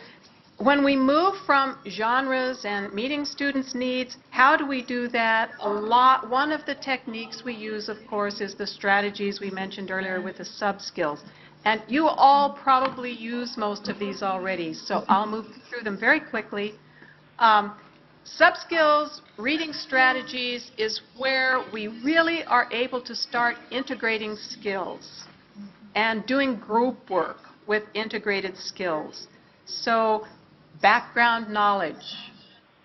when we move from genres and meeting students' needs, how do we do that? One of the techniques we use, of course, is the strategies we mentioned earlier with the sub-skills. And you all probably use most of these already, so I'll move through them very quickly. Sub-skills, reading strategies is where we really are able to start integrating skills and doing group work with integrated skills. So, background knowledge.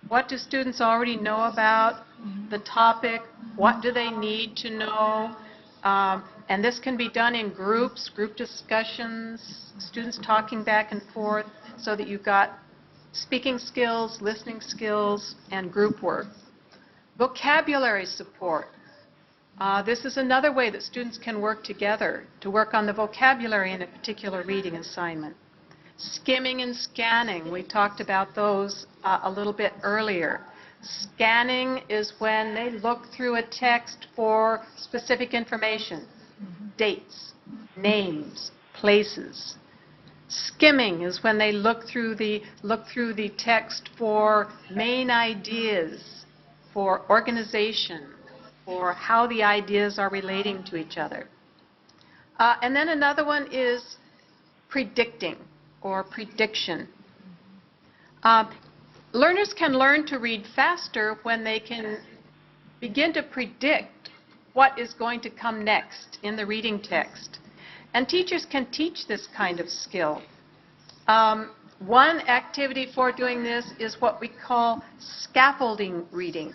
What do students already know about the topic? What do they need to know? And this can be done in groups, group discussions, students talking back and forth, so that you've got speaking skills, listening skills, and group work. Vocabulary support. This is another way that students can work together to work on the vocabulary in a particular reading assignment. Skimming and scanning, we talked about those a little bit earlier. Scanning is when they look through a text for specific information, dates, names, places. Skimming is when they look through the text for main ideas, for organization, for how the ideas are relating to each other. And then another one is predicting or prediction. Learners can learn to read faster when they can begin to predict what is going to come next in the reading text. And teachers can teach this kind of skill. One activity for doing this is what we call scaffolding reading,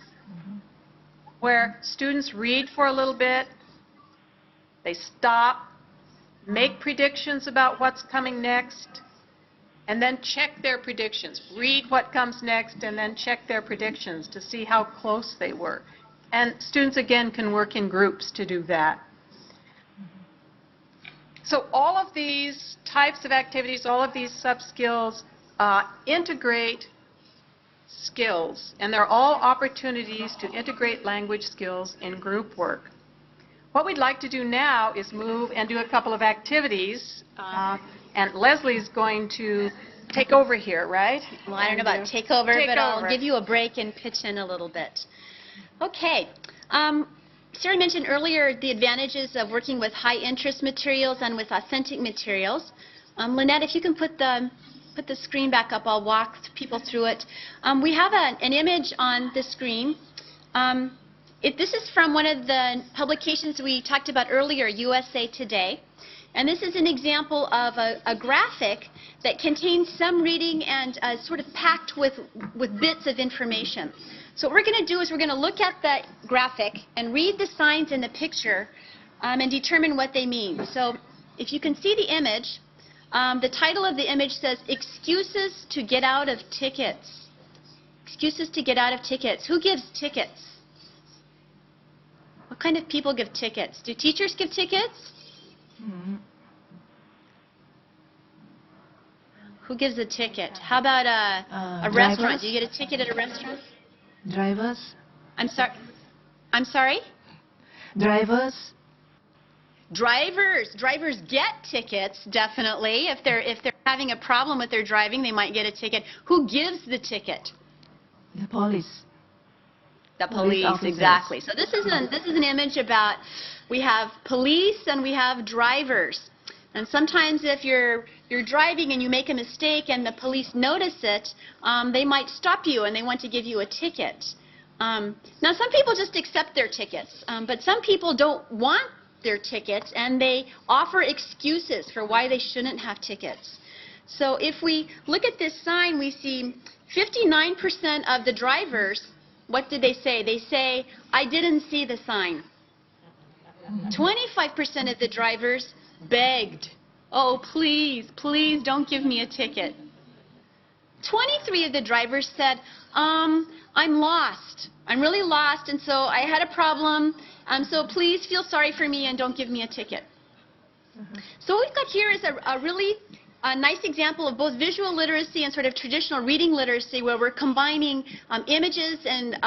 where students read for a little bit, they stop, make predictions about what's coming next, and then check their predictions. Read what comes next and then check their predictions to see how close they were. And students, again, can work in groups to do that. So all of these types of activities, all of these sub-skills integrate skills, and they're all opportunities to integrate language skills in group work. What we'd like to do now is move and do a couple of activities, and Leslie's going to take over here, right? Well, I don't know about take over, but I'll give you a break and pitch in a little bit. Okay. Sarah mentioned earlier the advantages of working with high-interest materials and with authentic materials. Lynette, if you can put the screen back up, I'll walk people through it. We have an image on the screen. This is from one of the publications we talked about earlier, USA Today. And this is an example of a graphic that contains some reading and sort of packed with bits of information. So what we're going to do is we're going to look at that graphic and read the signs in the picture and determine what they mean. So if you can see the image, the title of the image says, "Excuses to get out of tickets." Excuses to get out of tickets. Who gives tickets? What kind of people give tickets? Do teachers give tickets? Who gives a ticket? How about a restaurant? Do you get a ticket at a restaurant? Drivers. I'm sorry? Drivers. Drivers get tickets, definitely. If they're having a problem with their driving, they might get a ticket. Who gives the ticket? The police. The police, exactly. So this is an image about, we have police and we have drivers. And sometimes if you're driving and you make a mistake and the police notice it, they might stop you and they want to give you a ticket. Now some people just accept their tickets, but some people don't want their tickets and they offer excuses for why they shouldn't have tickets. So if we look at this sign, we see 59% of the drivers, what did they say? They say, "I didn't see the sign." 25% of the drivers begged, "Oh, please, please don't give me a ticket." 23 of the drivers said, "I'm lost. I'm really lost, and so I had a problem, so please feel sorry for me and don't give me a ticket." So what we've got here is a really nice example of both visual literacy and sort of traditional reading literacy, where we're combining images and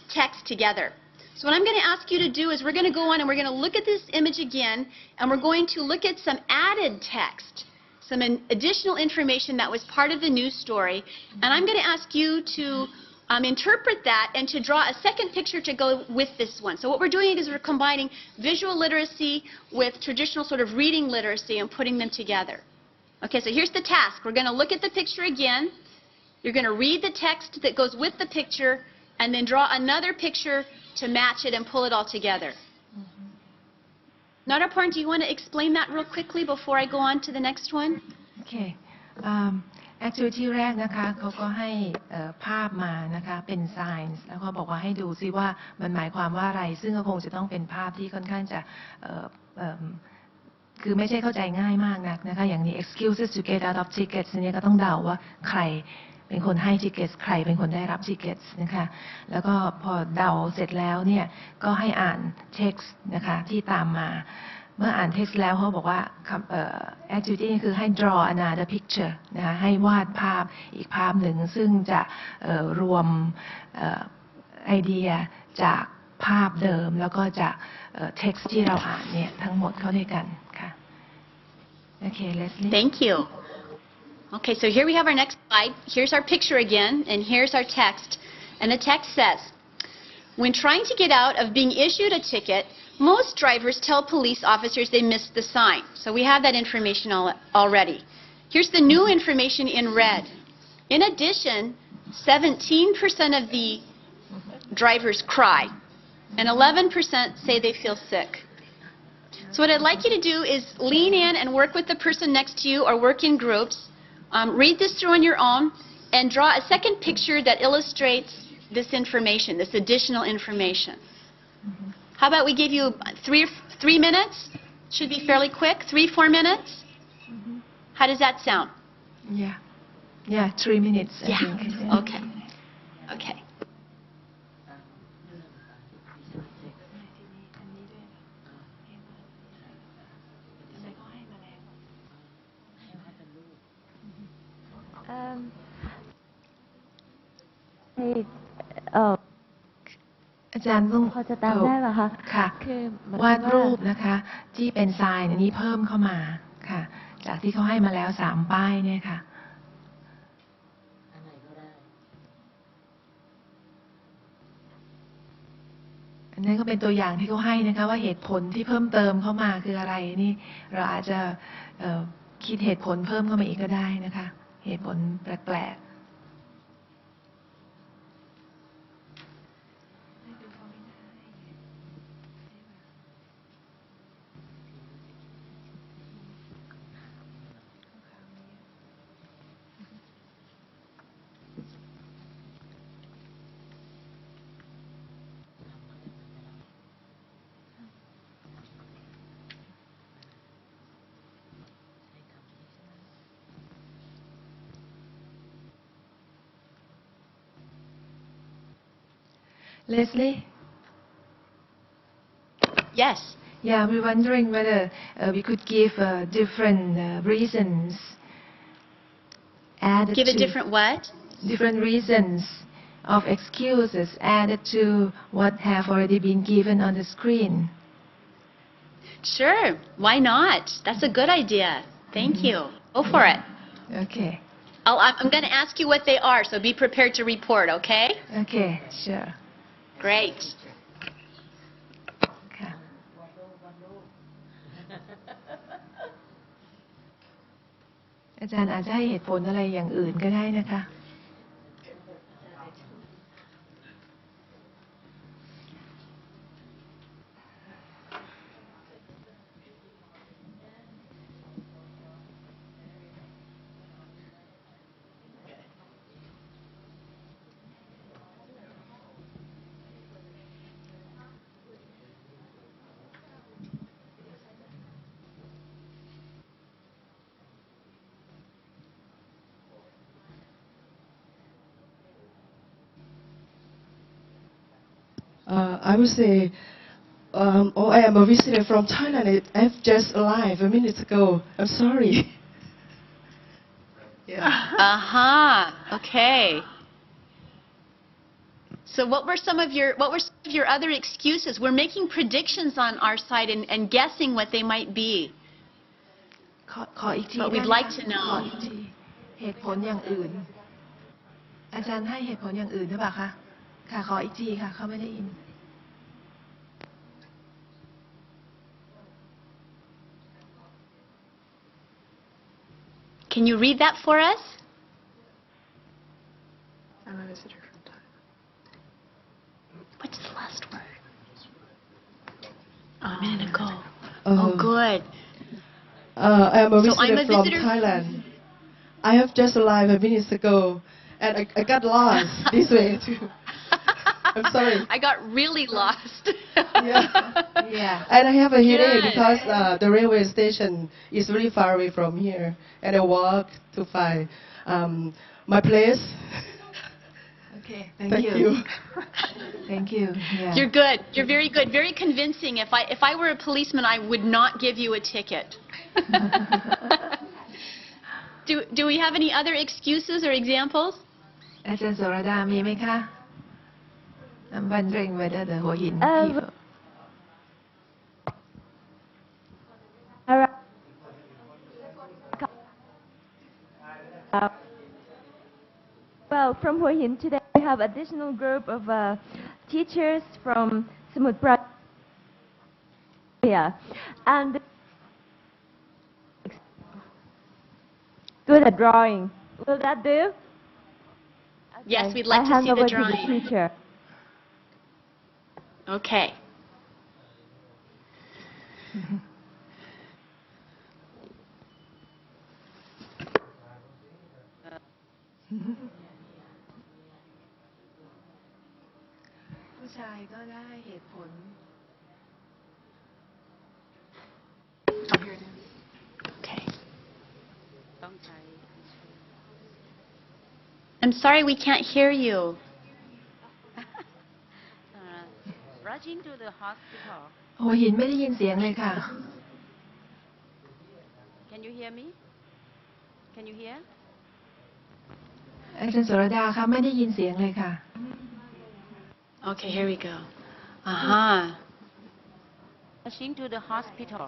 text together. So what I'm going to ask you to do is we're going to go on and we're going to look at this image again, and we're going to look at some added text, some additional information that was part of the news story. And I'm going to ask you to interpret that and to draw a second picture to go with this one. So what we're doing is we're combining visual literacy with traditional sort of reading literacy and putting them together. Okay, so here's the task. We're going to look at the picture again. You're going to read the text that goes with the picture and then draw another picture to match it and pull it all together. Naraporn, do you want to explain that real quickly before I go on to the next one? Okay. activity แรกนะคะเขาก็ให้ภาพมานะคะเป็น signs แล้วเขาบอกว่าให้ดูซิว่ามันหมายความว่าอะไรซึ่งก็คงจะต้องเป็นภาพที่ค่อนข้างจะคือไม่ใช่เข้าใจง่ายมากนักนะคะอย่างนี้ excuses to get out of tickets เนี่ยก็ต้องเดาว่าใครเป็นคนให้ tickets ใครเป็นคนได้รับ tickets นะคะแล้วก็พอเดาเสร็จแล้วเนี่ยก็ให้อ่าน text นะคะที่ตามมาเมื่ออ่าน text แล้วเขาบอกว่าactivity นี่คือให้ draw another picture นะคะให้วาดภาพอีกภาพหนึ่งซึ่งจะรวมไอเดียจากภาพเดิมแล้วก็จากtext ที่เราอ่านเนี่ยทั้งหมดเข้าด้วยกันค่ะโอเค Leslie Thank you. Okay, so here we have our next slide. Here's our picture again, and here's our text. And the text says, when trying to get out of being issued a ticket, most drivers tell police officers they missed the sign. So we have that information already. Here's the new information in red. In addition, 17% of the drivers cry, and 11% say they feel sick. So what I'd like you to do is lean in and work with the person next to you or work in groups. Read this through on your own and draw a second picture that illustrates this information, this additional information. How about we give you three minutes? Should be fairly quick. 3-4 minutes? How does that sound? Yeah 3 minutes I Yeah. think Okay. Okay. Oh. อาจารย์ต้อง พอจะตามได้เหรอคะ ค่ะ คือเหมือน วาดรูปนะคะที่เป็นทรายนี้เพิ่มเข้ามาค่ะจากที่เขาให้มาแล้ว3ป้ายเนี่ยค่ะอันนั้นก็เป็นตัวอย่างที่เขาให้นะคะว่าเหตุผลที่เพิ่มเติมเข้ามาคืออะไรนี่เราอาจจะคิดเหตุผลเพิ่มเข้ามาอีกก็ได้นะคะเหตุผลแปลกๆLeslie? Yes. Yeah, we're wondering whether we could give different reasons added Give a to different what? different reasons of excuses added to what have already been given on the screen. Sure. Why not? That's a good idea. Thank you. Go for it. Okay. I'm going to ask you what they are, so be prepared to report, okay? Okay, sure. Great. ค่ะอาจารย์อาจจะให้เหตุผลอะไรอย่างอื่นก็ได้นะคะ I would say, I am a visitor from Thailand. I've just arrived a minute ago. I'm sorry. Yeah. Okay. So what were some of your other excuses? We're making predictions on our side and guessing what they might be. ขออีกที But we'd like to know. ขออีกทีเหตุผลอย่างอื่น อาจารย์ให้เหตุผลอย่างอื่นหรือเปล่าคะค่ะขออีกทีค่ะเขาไม่ได้ยิน Can you read that for us? I'm a visitor from Thailand. What's the last word? A minute ago. Uh, Oh, good. I am a So visitor I'm a from visitor- Thailand. I have just arrived a minute ago, and I got lost this way too. I'm sorry. I got really lost. Yeah. And I have a headache Good. because the railway station is very far away from here, and I walk to find my place. Okay. Thank you. Thank you. Yeah. You're good. You're very good. Very convincing. If I were a policeman, I would not give you a ticket. Do we have any other excuses or examples? อาจารย์โสรดามีไหมคะ I'm wondering whether the หัวหิน people Well, from Hua Hin today, we have additional group of teachers from Samut Praia, and good at drawing. Will that do? Yes, Okay. we'd like I to hand see over the to the drawing. teacher. Okay.ผู้ชายก็ได้เหตุผล Okay. I'm sorry we can't hear you. Rushing to the hospital. หัวหินไม่ได้ยินเสียงเลยค่ะ Can you hear me? Can you hear? อาจารย์โสรดาคะไม่ได้ยินเสียงเลยค่ะ Okay, here we go. Uh-huh. Rushing to the hospital.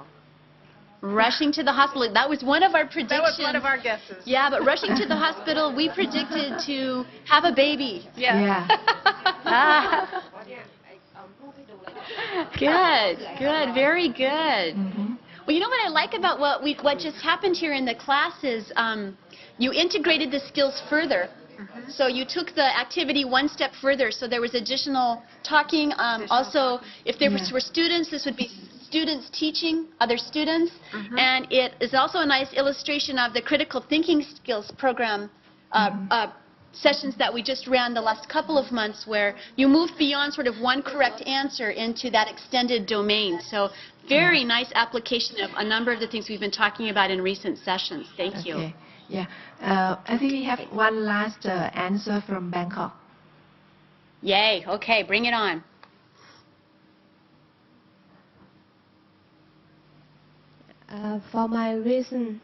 Rushing to the hospital. That was one of our predictions. That was one of our guesses. Yeah, but rushing to the hospital, we predicted to have a baby. Yeah. Good, good, very good. Mhm. Well, you know what I like about what just happened here in the class is you integrated the skills further. So you took the activity one step further. So there was additional talking. Also, if there Yeah. were students, this would be students teaching other students. And it is also a nice illustration of the critical thinking skills program sessions that we just ran the last couple of months, where you moved beyond sort of one correct answer into that extended domain. So very nice application of a number of the things we've been talking about in recent sessions. Thank you. Okay. Yeah. I think we have one last answer from Bangkok. Yay. Okay, bring it on. For my reason,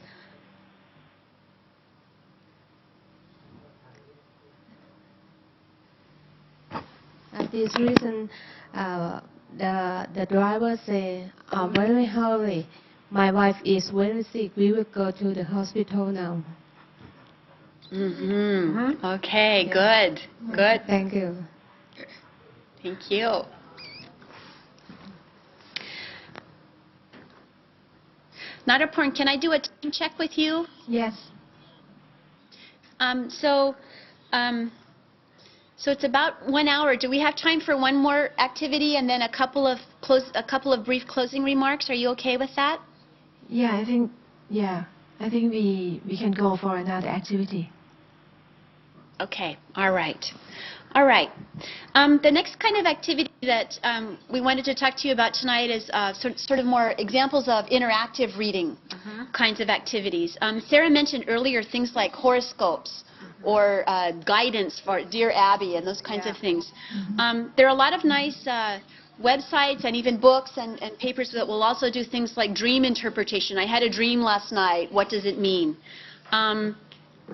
this reason, the driver say, very hurry. My wife is very sick. We will go to the hospital now. Okay, good, good. Thank you. Thank you. Nadaporn, can I do a time check with you? Yes. So it's about 1 hour. Do we have time for one more activity and then a couple of brief closing remarks? Are you okay with that? Yeah, I think we can go for another activity. Okay, all right. All right. The next kind of activity that we wanted to talk to you about tonight is sort of more examples of interactive reading kinds of activities. Sarah mentioned earlier things like horoscopes or guidance for Dear Abby and those kinds of things. There are a lot of nice websites and even books and papers that will also do things like dream interpretation. I had a dream last night. What does it mean?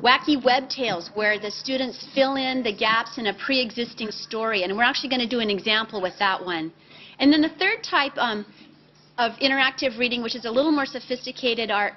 Wacky web tales where the students fill in the gaps in a pre-existing story, and we're actually going to do an example with that one. And then the third type of interactive reading, which is a little more sophisticated, are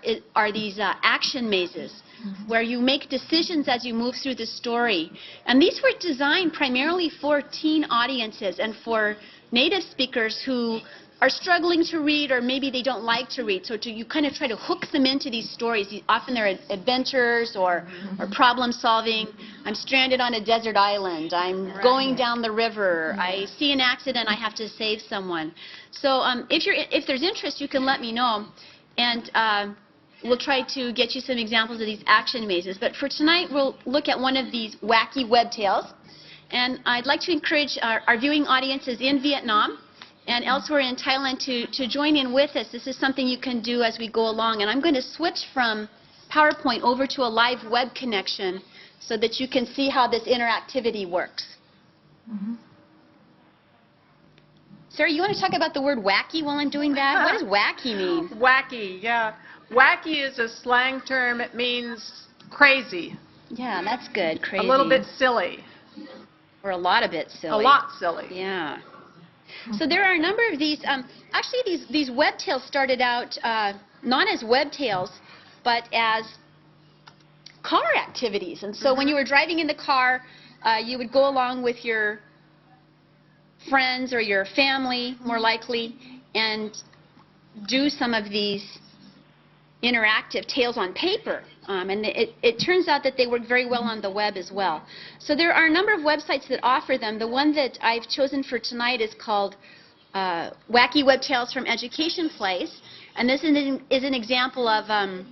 these action mazes. where you make decisions as you move through the story. And these were designed primarily for teen audiences and for native speakers who are struggling to read, or maybe they don't like to read. So you kind of try to hook them into these stories. Often they're adventures or problem solving. I'm stranded on a desert island. I'm going down the river. I see an accident. I have to save someone. So if there's interest, you can let me know, and we'll try to get you some examples of these action mazes. But for tonight, we'll look at one of these wacky web tales. And I'd like to encourage our viewing audiences in Vietnam and elsewhere in Thailand to join in with us. This is something you can do as we go along. And I'm going to switch from PowerPoint over to a live web connection so that you can see how this interactivity works. Sarah, you want to talk about the word wacky while I'm doing that? What does wacky mean? Wacky, yeah. Wacky is a slang term. It means crazy. Yeah, that's good. Crazy. A little bit silly. Or a lot of it silly. A lot silly. Yeah. So there are a number of these. Actually, these web tales started out not as web tales, but as car activities. And so when you were driving in the car, you would go along with your friends or your family, more likely, and do some of these interactive tales on paper. And it turns out that they work very well on the web as well. So there are a number of websites that offer them. The one that I've chosen for tonight is called Wacky Web Tales from Education Place. And this is an example of a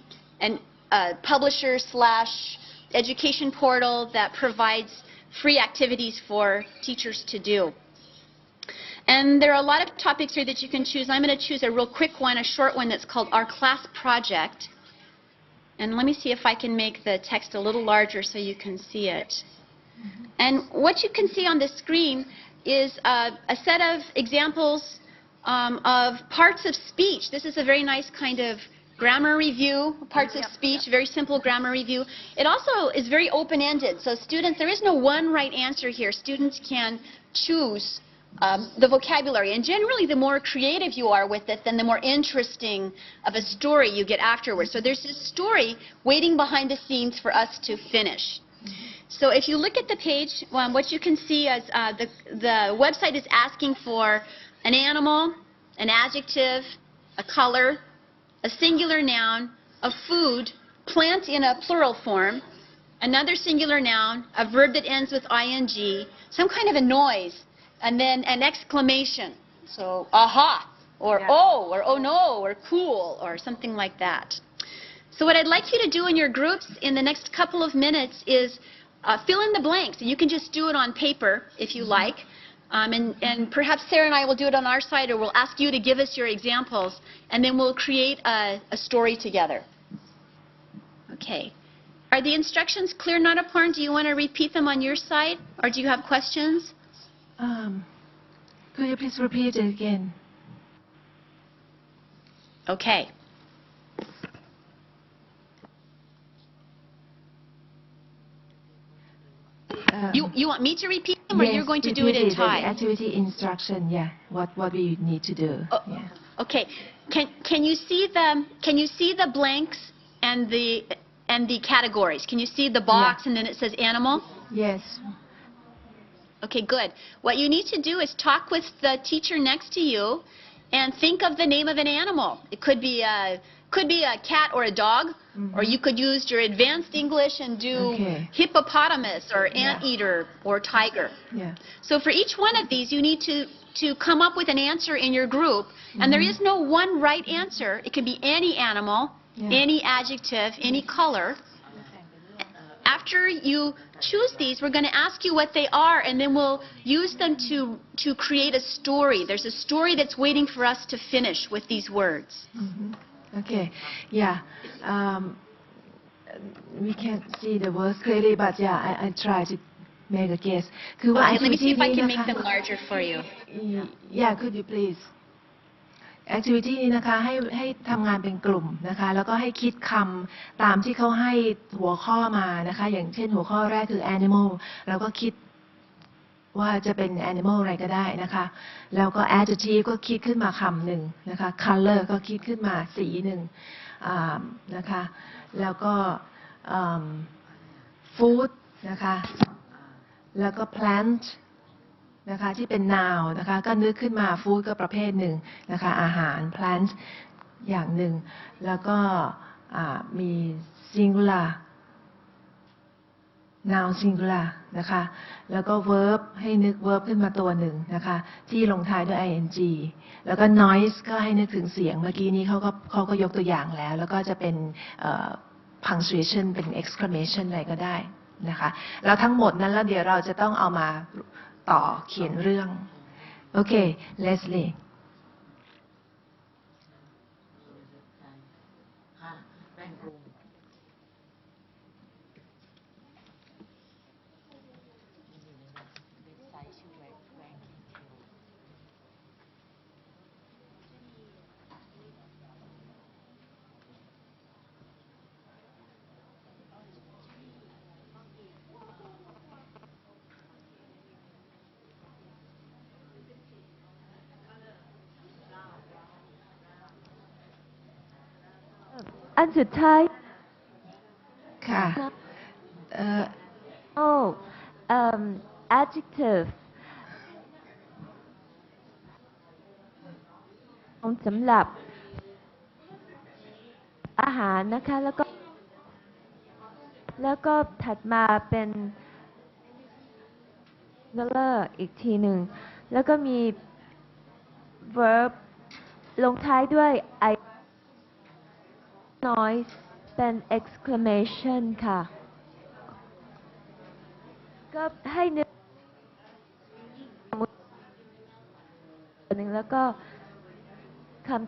publisher/education portal that provides free activities for teachers to do. And there are a lot of topics here that you can choose. I'm going to choose a real quick one, a short one that's called Our Class Project. And let me see if I can make the text a little larger so you can see it. And what you can see on the screen is a set of examples of parts of speech. This is a very nice kind of grammar review, parts of speech, very simple grammar review. It also is very open-ended. So students, there is no one right answer here. Students can choose the vocabulary. And generally, the more creative you are with it, then the more interesting of a story you get afterwards. So there's this story waiting behind the scenes for us to finish. So if you look at the page, what you can see is the website is asking for an animal, an adjective, a color, a singular noun, a food, plant in a plural form, another singular noun, a verb that ends with ing, some kind of a noise, and then an exclamation. So, aha, or oh, or oh no, or cool, or something like that. So what I'd like you to do in your groups in the next couple of minutes is fill in the blanks. You can just do it on paper if you like. And perhaps Sarah and I will do it on our side, or we'll ask you to give us your examples, and then we'll create a story together. Okay. Are the instructions clear, Nadaporn? Do you want to repeat them on your side, or do you have questions? Could you please repeat it again? Okay. You want me to repeat them, or you're going to do it in Thai? The activity instruction, yeah. What we need to do. Yeah. Okay. Can you see the blanks and the categories? Can you see the box and then it says animal? Yes. Okay, good. What you need to do is talk with the teacher next to you and think of the name of an animal. It could be a cat or a dog, or you could use your advanced English and do hippopotamus or anteater or tiger. Yeah. So for each one of these, you need to come up with an answer in your group, and there is no one right answer. It can be any animal, any adjective, any color. After you choose these, we're going to ask you what they are, and then we'll use them to create a story. There's a story that's waiting for us to finish with these words. Okay. Yeah. We can't see the words clearly, but yeah, I try to make a guess. Okay, let me see if I can make them larger for you. Yeah, could you please? Activity นี้นะคะให้ทำงานเป็นกลุ่มนะคะแล้วก็ให้คิดคำตามที่เขาให้หัวข้อมานะคะอย่างเช่นหัวข้อแรกคือ animal แล้วก็คิดว่าจะเป็น animal อะไรก็ได้นะคะแล้วก็ adjective ก็คิดขึ้นมาคำหนึ่งนะคะ color ก็คิดขึ้นมาสีหนึ่งนะคะแล้วก็ food นะคะแล้วก็ plant นะคะที่เป็น noun นะคะก็นึกขึ้นมา food ก็ประเภทหนึ่งนะคะอาหาร plant อย่างหนึ่งแล้วก็มี singular noun singular นะคะแล้วก็ verb ให้นึก verb ขึ้นมาตัวหนึ่งนะคะที่ลงท้ายด้วย ing แล้วก็ noise ก็ให้นึกถึงเสียงเมื่อกี้นี้เขาก็ยกตัวอย่างแล้วก็จะเป็นpunctuation เป็น exclamation อะไรก็ได้นะคะแล้วทั้งหมดนั้นแล้วเดี๋ยวเราจะต้องเอามาต่อเขียนเรื่องโอเค Leslieอันสุดท้าย ค่ะ adjective สำหรับอาหารนะคะแล้วก็ถัดมาเป็น singular อีกทีหนึ่งแล้วก็มี verb ลงท้ายด้วย I noise เป็น exclamation ค่ะก็ให้นึกหนึ่งแล้วก็คำ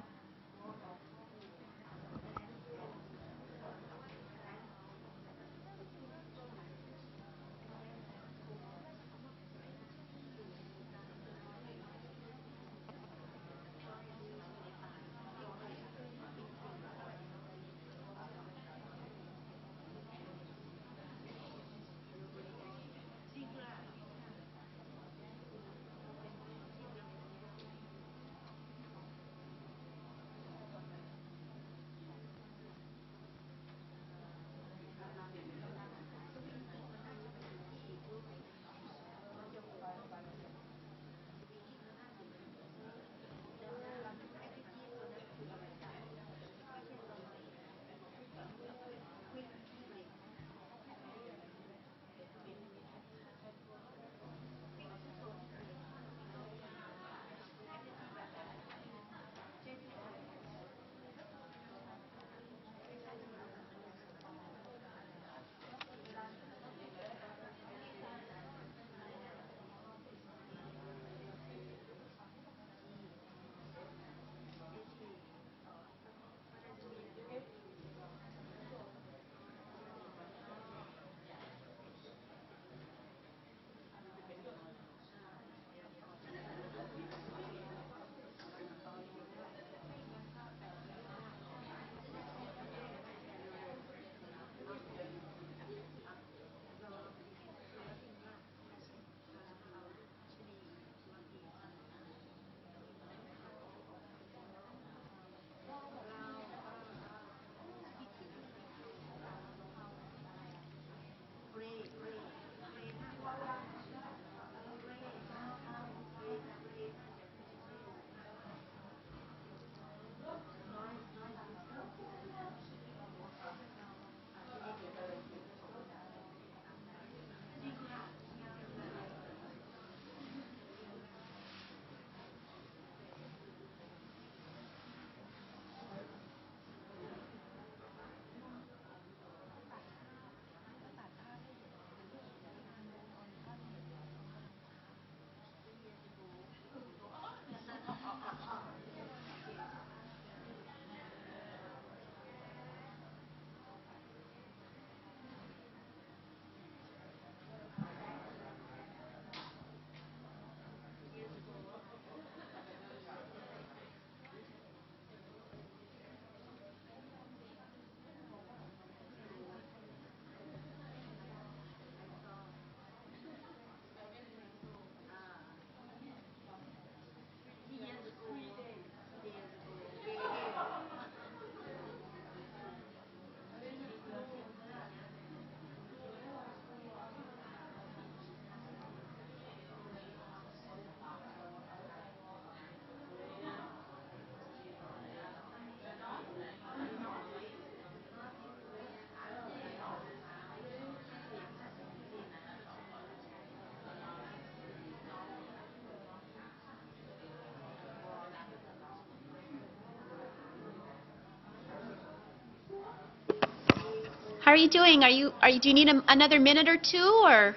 are you doing? Do you need another minute or two, or?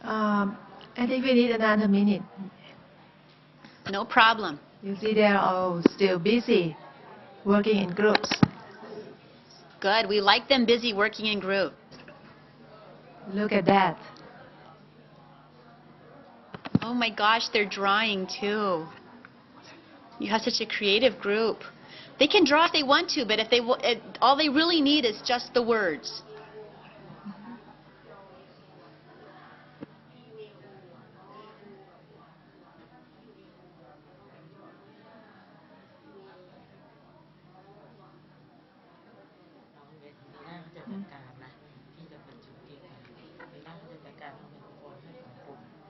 I think we need another minute. No problem. You see, they're all still busy working in groups. Good. We like them busy working in groups. Look at that. Oh my gosh, they're drawing too. You have such a creative group. They can draw if they want to, but all they really need is just the words.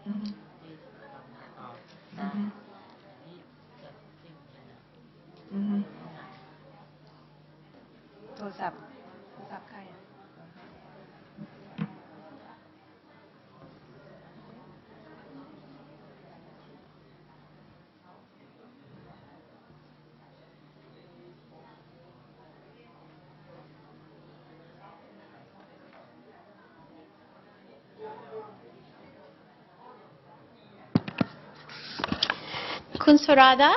Mm-hmm. โทรศัพท์ใครอะ Kun Sorada?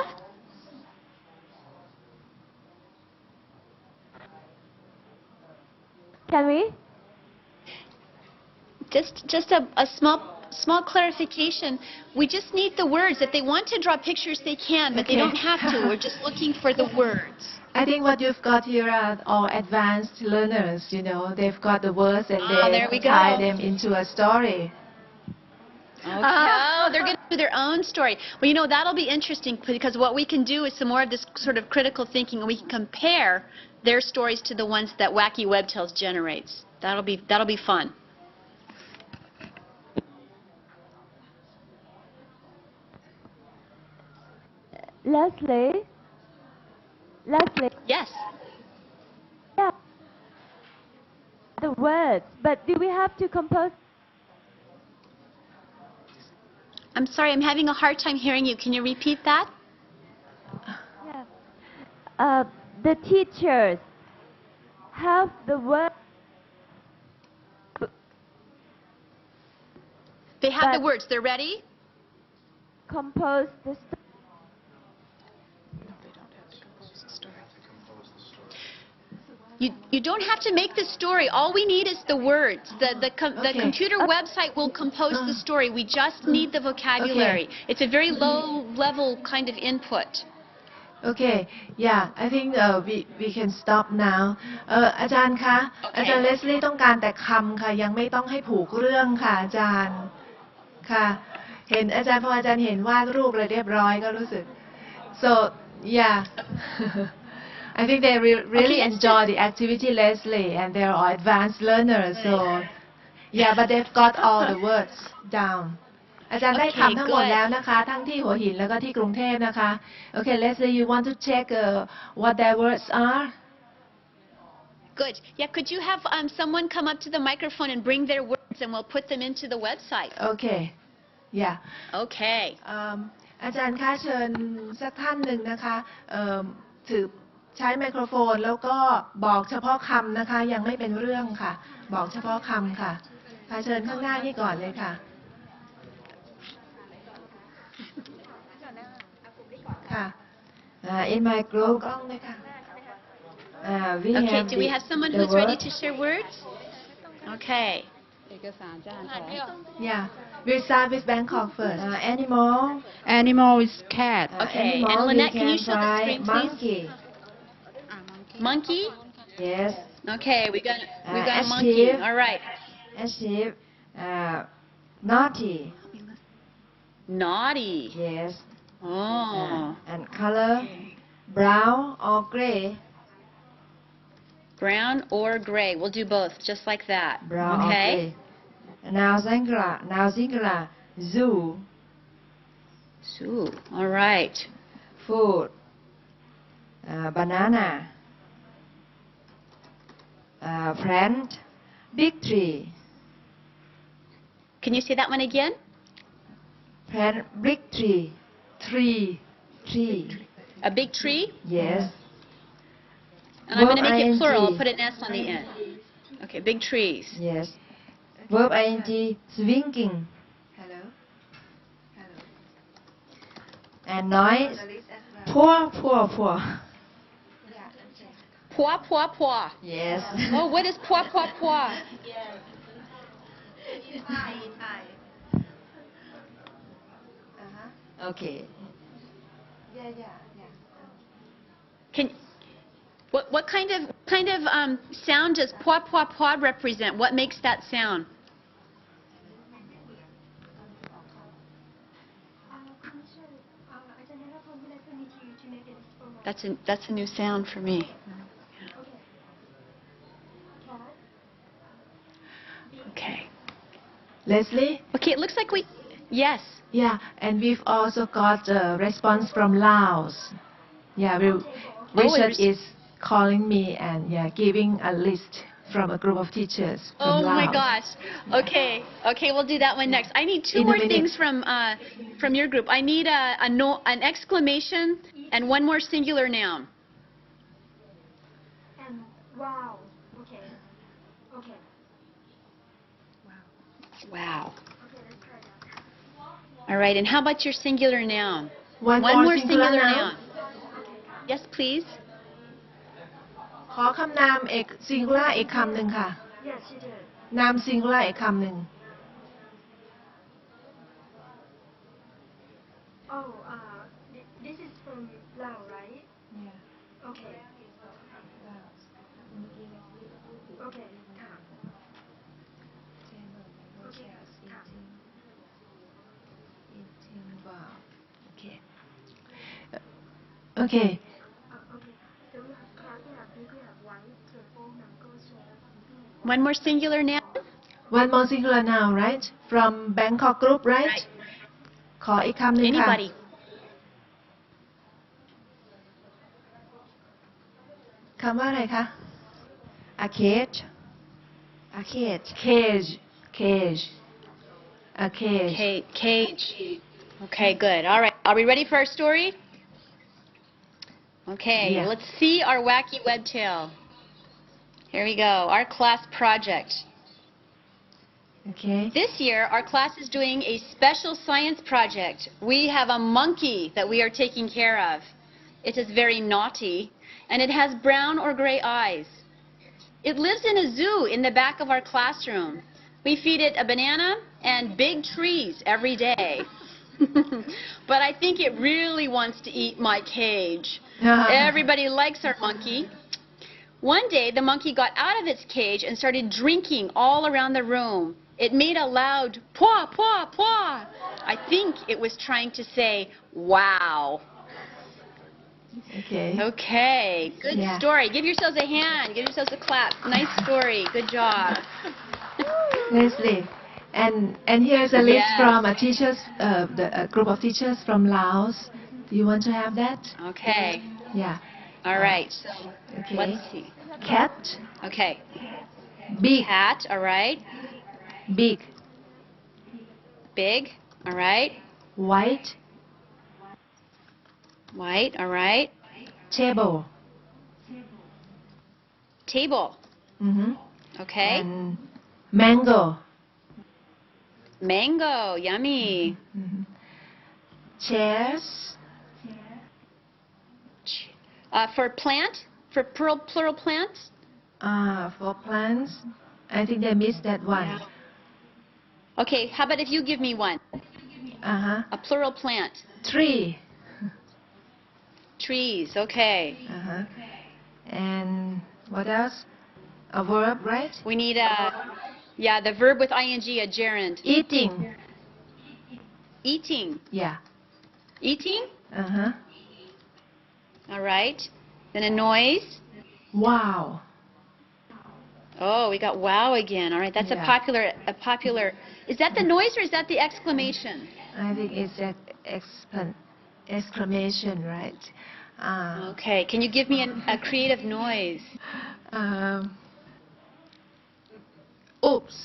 Can we? Just a small clarification. We just need the words. If they want to draw pictures, they can, but they Okay. don't have to. We're just looking for the words. I think what you've got here are all advanced learners, you know. They've got the words and there we they go. tie them into a story. Oh, they're going to do their own story. Well, you know, that'll be interesting because what we can do is some more of this sort of critical thinking, and we can compare their stories to the ones that Wacky Web Tales generates. That'll be fun. Leslie? Yes. Yeah. The words, but do we have to compose? I'm sorry, I'm having a hard time hearing you. Can you repeat that? Yeah. The teachers have the words. They have the But- words. They're ready? Compose the story. You don't have to make the story. All we need is the words. The Okay. computer website will compose the story. We just need the vocabulary. It's a very low-level kind of input. Okay, yeah, I think we can stop now. อาจารย์คะ อาจารย์เลสลี่ต้องการแต่คำค่ะ ยังไม่ต้องให้ผูกเรื่องค่ะอาจารย์ ค่ะ เห็นอาจารย์พออาจารย์เห็นวาดรูปเลยเรียบร้อยก็รู้สึก so yeah I think they really enjoy the activity, Leslie, and they're all advanced learners, so yeah, but they've got all the words down. อาจารย์ได้คำทั้งหมดแล้วนะคะ ทั้งที่หัวหินแล้วก็ที่กรุงเทพนะคะ Okay, Leslie, you want to check what their words are? Good. Yeah, could you have someone come up to the microphone and bring their words, and we'll put them into the website. Okay, yeah. Okay. อาจารย์คะเชิญสักท่านหนึ่งนะคะถือใช้ไมโครโฟนแล้วก็บอกเฉพาะคำนะคะ ยังไม่เป็นเรื่องค่ะ บอกเฉพาะคำค่ะเชิญข้างหน้านี่ก่อนเลยค่ะ ค่ะ In my group, กล้องเลยค่ะ we Okay, have do we have someone the who's ready word to share words? Okay. Yeah, we start with Bangkok first. animal. Animal is cat. Okay, Animal, and Lynette, can we you show the try screen, please? monkey. Monkey? Yes. Okay, we got a monkey. sheep. All right. A sheep. Naughty. Naughty. Yes. Oh. And color brown or gray. Brown or gray. We'll do both, just like that. Brown Okay. or gray. Now singular. Zoo. Zoo. All right. Food. Banana. Plant. Big tree. Can you say that one again? Plant. Big tree. Tree. A big tree? Yes. And I'm going to Verb make it plural. ing. I'll put an S on the end. Okay, big trees. Yes. Verb ing, swinging. Hello. Hello. And noise. Poor, poor, poor. Pua, pua, pua. Yes. Oh, what is pua, pua, pua? Okay. Can what kind of sound does pua, pua, pua represent? What makes that sound? That's a new sound for me. Okay. Leslie? Okay, it looks like we. Yes. Yeah, and we've also got a response from Laos. Yeah, Richard is calling me and giving a list from a group of teachers from Oh Laos. my gosh. Okay. Okay, we'll do that one next. I need two In a more minute. things from your group. I need an exclamation and one more singular noun. And wow. Okay. Okay. Wow. Okay, let's try that. All right, and how about your singular noun? One more singular noun. Yes, please. ขอคำนามเอก singular อีกคำหนึ่งค่ะ Yes, you did. นาม singular อีกคำหนึ่ง Oh, this is from Lao, right? Okay. Okay. Okay. Okay. One more singular noun. One more singular noun, right? From Bangkok group, right? ขออีกคำหนึ่งค่ะ Anybody. คำว่าอะไรคะ Arcade. Arcade. cage cage a cage Cage. Okay, good. All right. Are we ready for our story? Okay, Yeah. let's see our wacky web tale. Here we go. Our class project. okay This year, our class is doing a special science project. We have a monkey that we are taking care of. It is very naughty, and it has brown or gray eyes. It lives in a zoo in the back of our classroom. We feed it a banana and big trees every day. But I think it really wants to eat my cage. Everybody likes our monkey. One day, the monkey got out of its cage and started drinking all around the room. It made a loud pwa, pwa, pwa. I think it was trying to say, wow. okay Okay, good Yeah. story. Give yourselves a hand. Give yourselves a clap. Nice story. Good job. Leslie and here's a list Yes. from a group of teachers from Laos. Do you want to have that? Okay. Yeah. All right. So Okay. let's see. Cat, Okay. big, Cat. All right. big, Big. All right. white, White. All right. table. Table. Mm-hmm. Okay. And mango. Mango. Yummy. Mm-hmm. Chairs. For plant. For plural plants. For plants. I think they missed that one. Okay. How about if you give me one? Uh-huh. A plural plant. Tree. Trees. Okay. Uh-huh. And what else? A verb, right? We need the verb with ing, a gerund. Eating. Eating. Yeah. Eating. Uh-huh. All right. Then a noise. Wow. Oh, we got wow again. All right. That's Yeah. a popular. Is that the noise or is that the exclamation? I think it's an exclamation, right? Okay. Can you give me a creative noise? Oops.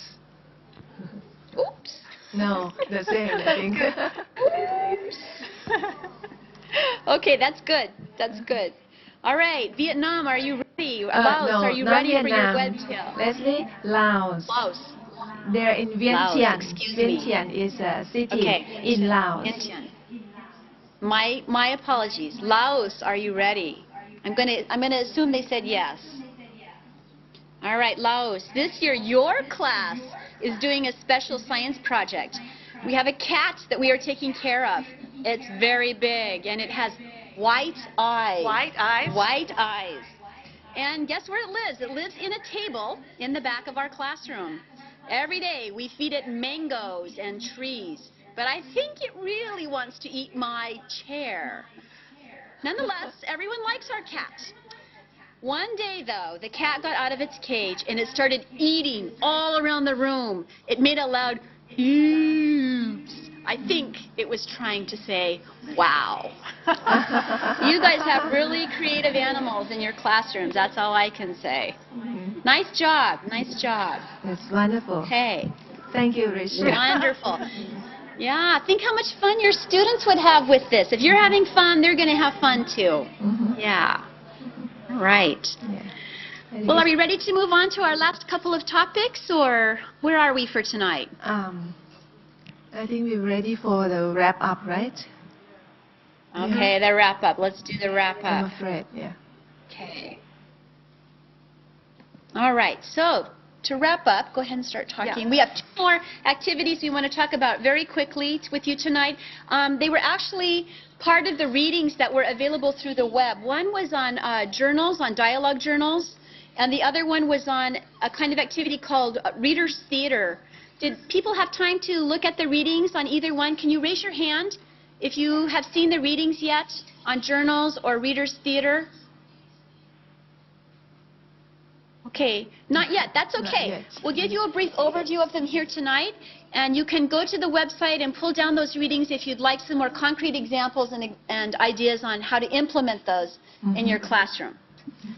Oops. No, the same, I think. Okay, that's good. That's good. All right, Vietnam, are you ready? ready? Laos, no, are you not ready for your Vietnam. web Leslie, Laos. Laos. They're in Laos, Vientiane. excuse me. Vientiane is a city Okay. in Laos. Vientiane. My apologies. Laos, are you ready? I'm gonna assume they said yes. All right, Laos. This year, your class is doing a special science project. We have a cat that we are taking care of. It's very big, and it has white eyes. White eyes? White eyes. And guess where it lives? It lives in a table in the back of our classroom. Every day, we feed it mangoes and trees. But I think it really wants to eat my chair. Nonetheless, everyone likes our cat. One day, though, the cat got out of its cage and it started eating all around the room. It made a loud oops. I think it was trying to say, wow. You guys have really creative animals in your classrooms. That's all I can say. Nice job. Nice job. That's wonderful. Okay. Thank you, Richard. Wonderful. Yeah, think how much fun your students would have with this. If you're having fun, they're going to have fun too. Yeah. All right. Yeah. Well, are we ready to move on to our last couple of topics, or where are we for tonight? I think we're ready for the wrap up, right? Okay, the wrap up. Let's do the wrap I'm up. afraid, yeah. Okay. All right. So, to wrap up, go ahead and start talking. Yeah. We have 2 more activities we want to talk about very quickly with you tonight. They were actually part of the readings that were available through the web. One was on journals, on dialogue journals, and the other one was on a kind of activity called Reader's Theater. Did people have time to look at the readings on either one? Can you raise your hand if you have seen the readings yet on journals or Reader's Theater? Okay, not yet. That's okay. Not yet. We'll give you a brief overview of them here tonight, and you can go to the website and pull down those readings if you'd like some more concrete examples and ideas on how to implement those in your classroom.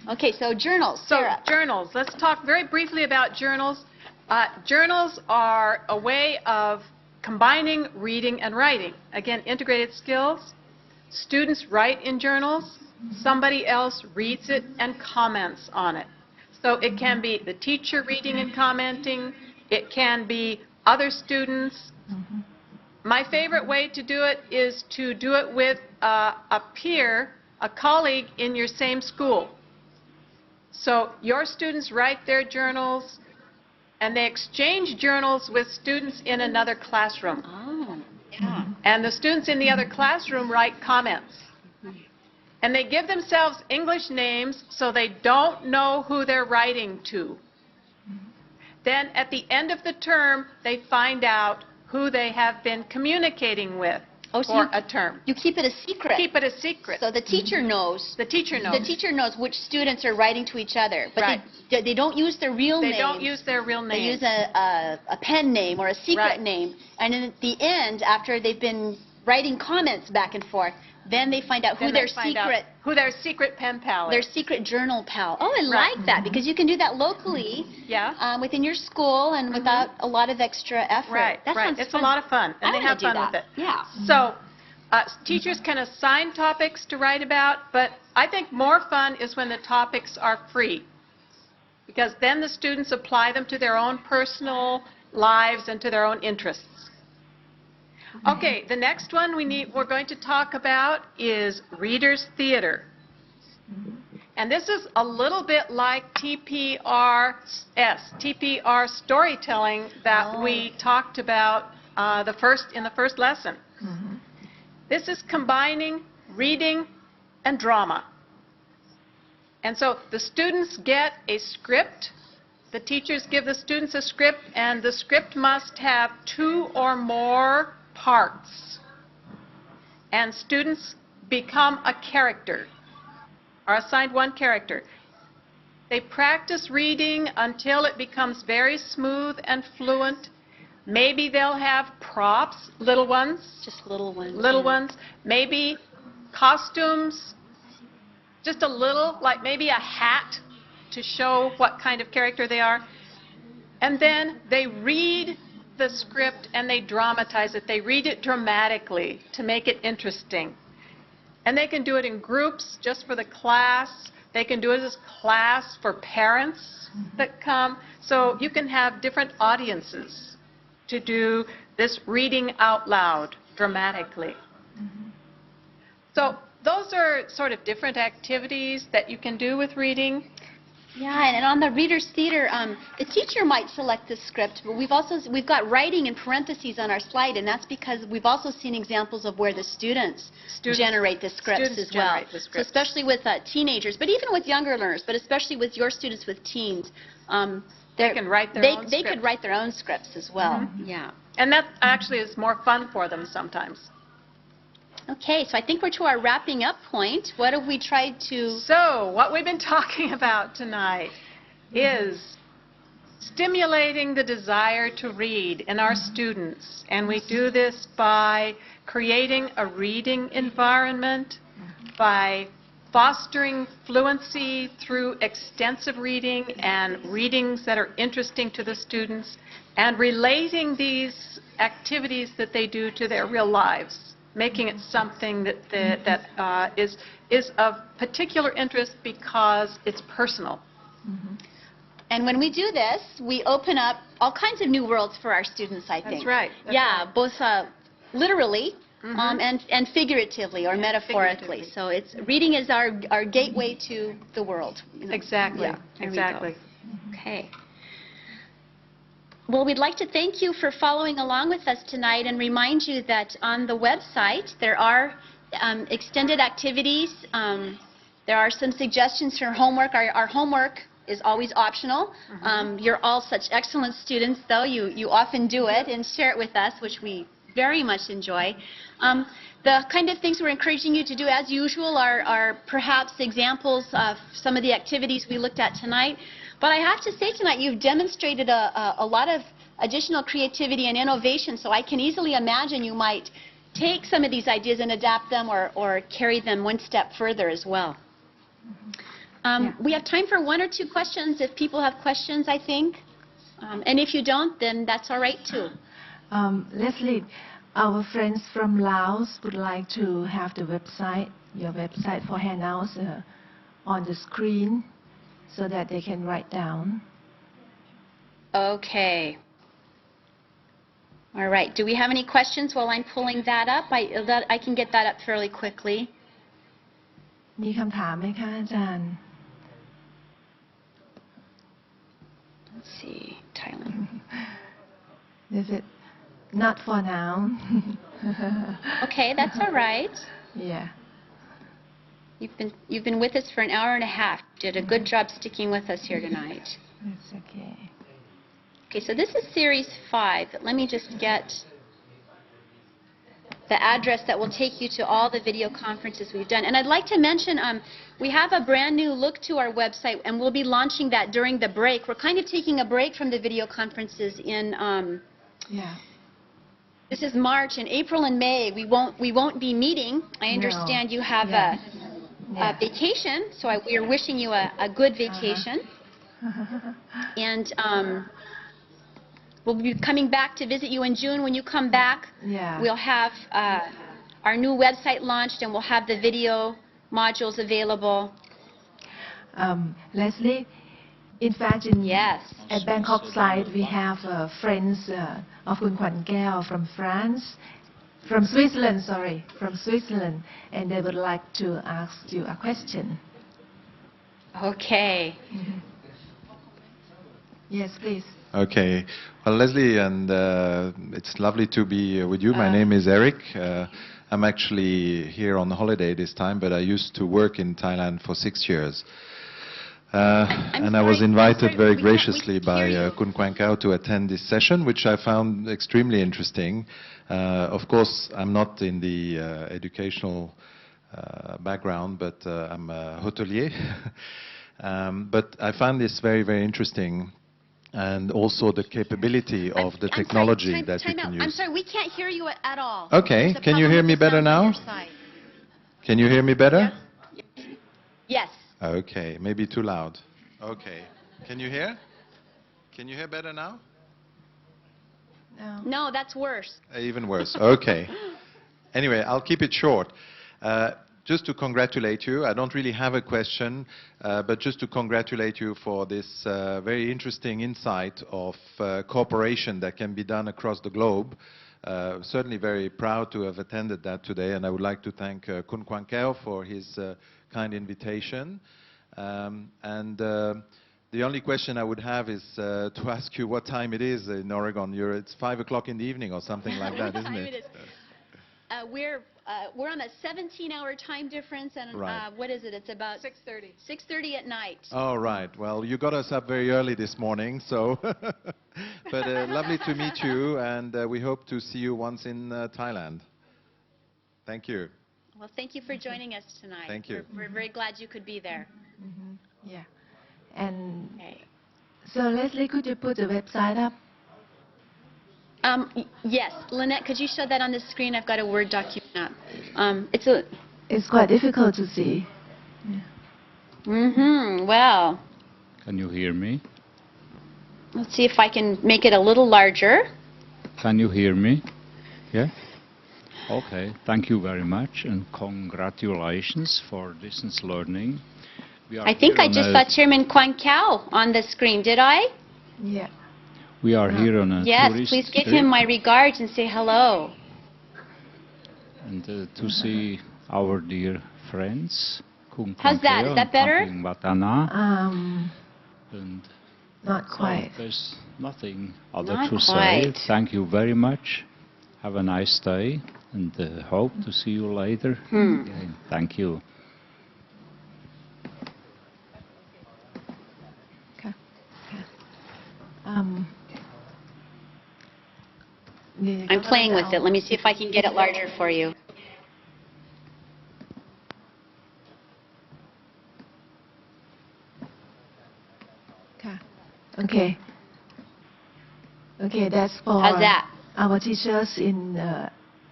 Okay, so journals. So Sarah. journals. Let's talk very briefly about journals. Journals are a way of combining reading and writing. Again, integrated skills. Students write in journals. Somebody else reads it and comments on it. So it can be the teacher reading and commenting. It can be other students. My favorite way to do it is to do it with a peer, a colleague in your same school. So your students write their journals, and they exchange journals with students in another classroom. Oh, yeah. And the students in the other classroom write comments. And they give themselves English names so they don't know who they're writing to. Then at the end of the term, they find out who they have been communicating with for a term. You keep it a secret. Keep it a secret. So the teacher knows. The teacher knows. The teacher knows which students are writing to each other, but Right. they don't use their real name. They don't use their real They name. use a pen name or a secret Right. name, and then at the end, after they've been writing comments back and forth, then they find out who Then their they find out secret who their secret pen pal their is. secret journal pal. Oh, I Right. like that because you can do that locally Yeah. within your school and without a lot of extra effort. Right, That right. sounds It's fun. a lot of fun, and I they wanna have do fun that. with it. Yeah. So teachers can assign topics to write about, but I think more fun is when the topics are free, because then the students apply them to their own personal lives and to their own interests. Okay, the next one we're going to talk about is Reader's Theater. And this is a little bit like TPR storytelling that we talked about in the first lesson. This is combining reading and drama. And so the students get a script. The teachers give the students a script, and the script must have 2 or more parts. And students become a character, are assigned one character. They practice reading until it becomes very smooth and fluent. Maybe they'll have props, little ones. Just little ones. Little ones. Maybe costumes, just a little, like maybe a hat to show what kind of character they are. And then they read the script and they dramatize it. They read it dramatically to make it interesting. And they can do it in groups just for the class. They can do it as class for parents that come. So you can have different audiences to do this reading out loud dramatically. So those are sort of different activities that you can do with reading. Yeah, and on the Reader's Theater, the teacher might select the script, but we've got writing in parentheses on our slide, and that's because we've also seen examples of where the students generate the scripts as well. So especially with teenagers, but even with younger learners, but especially with your students with teens, they can write their own they could write their own scripts as well. Yeah. And that actually is more fun for them sometimes. Okay, so I think we're to our wrapping up point. What have we tried to... So, what we've been talking about tonight is stimulating the desire to read in our students. And we do this by creating a reading environment, by fostering fluency through extensive reading and readings that are interesting to the students, and relating these activities that they do to their real lives, making it something that is of particular interest because it's personal. And when we do this, we open up all kinds of new worlds for our students, I think. That's right. Both literally and figuratively or metaphorically. So it's reading is our gateway to the world. Exactly. Yeah, exactly. Okay. Well, we'd like to thank you for following along with us tonight and remind you that on the website there are extended activities. There are some suggestions for homework. Our homework is always optional. You're all such excellent students, though. You often do it and share it with us, which we very much enjoy. The kind of things we're encouraging you to do, as usual, are perhaps examples of some of the activities we looked at tonight. But I have to say tonight you've demonstrated a lot of additional creativity and innovation, so I can easily imagine you might take some of these ideas and adapt them or carry them one step further as well. We have time for one or two questions if people have questions, I think. And if you don't, then that's all right too. Leslie, our friends from Laos would like to have the website, your website for handouts on the screen, so that they can write down. Okay. All right. Do we have any questions while I'm pulling that up? I can get that up fairly quickly. มีคำถามไหมคะอาจารย์ Let's see. Thailand. Is it not for now? Okay, that's all right. Yeah. You've been with us for an hour and a half. Did a good job sticking with us here tonight. That's okay. Okay, so this is Series 5. Let me just get the address that will take you to all the video conferences we've done. And I'd like to mention, we have a brand new look to our website, and we'll be launching that during the break. We're kind of taking a break from the video conferences in... This is March. In April and May, we won't be meeting. I understand you have a vacation, so we are wishing you a good vacation. And we'll be coming back to visit you in June. When you come back, we'll have our new website launched, and we'll have the video modules available. Leslie, in fact, at Bangkok site, we have friends of Kun Kwan Keo from Switzerland, and they would like to ask you a question. Okay. Yes, please. Okay. Well, Leslie, and it's lovely to be with you. My name is Eric. I'm actually here on holiday this time, but I used to work in Thailand for 6 years. And I was invited very graciously by Kun Kwan Kao to attend this session, which I found extremely interesting. Of course, I'm not in the educational background, but I'm a hotelier. But I found this very, very interesting, and also the capability of the technology that you can use. I'm sorry, we can't hear you at all. Okay, can you hear me better now? Can you hear me better? Yes. Okay, maybe too loud. Okay, can you hear? Can you hear better now? No, that's worse. Even worse. Okay. Anyway, I'll keep it short. just to congratulate you. I don't really have a question, but just to congratulate you for this very interesting insight of cooperation that can be done across the globe. Certainly very proud to have attended that today, and I would like to thank Kun Kwan Keo for his kind invitation. The only question I would have is to ask you what time it is in Oregon. It's 5 o'clock in the evening or something like that, isn't it? We're on a 17-hour time difference, and Right. what is it? It's about 6:30. 6:30 at night. All right. Well, you got us up very early this morning, so. But lovely to meet you, and we hope to see you once in Thailand. Thank you. Well, thank you for joining us tonight. Thank you. We're very glad you could be there. Yeah. And Okay. so Leslie, could you put the website up? Yes, Lynette, could you show that on the screen? I've got a Word document up. It's quite difficult to see. Well, Can you hear me? let's see if I can make it a little larger. Can you hear me? Yeah? Okay, thank you very much and congratulations for distance learning. I think I just saw Chairman Kwan Kao on the screen, did I? Yeah. We are here on a Yes, tourist please give trip, him my regards and say hello. and to see our dear friends. How's that? Is that better? And Not quite. there's nothing other Not to quite. say. Thank you very much. Have a nice day and hope to see you later. Okay, thank you. Okay. I'm playing with it. Let me see if I can get it larger for you. Okay. Okay, that's for How's that? our teachers in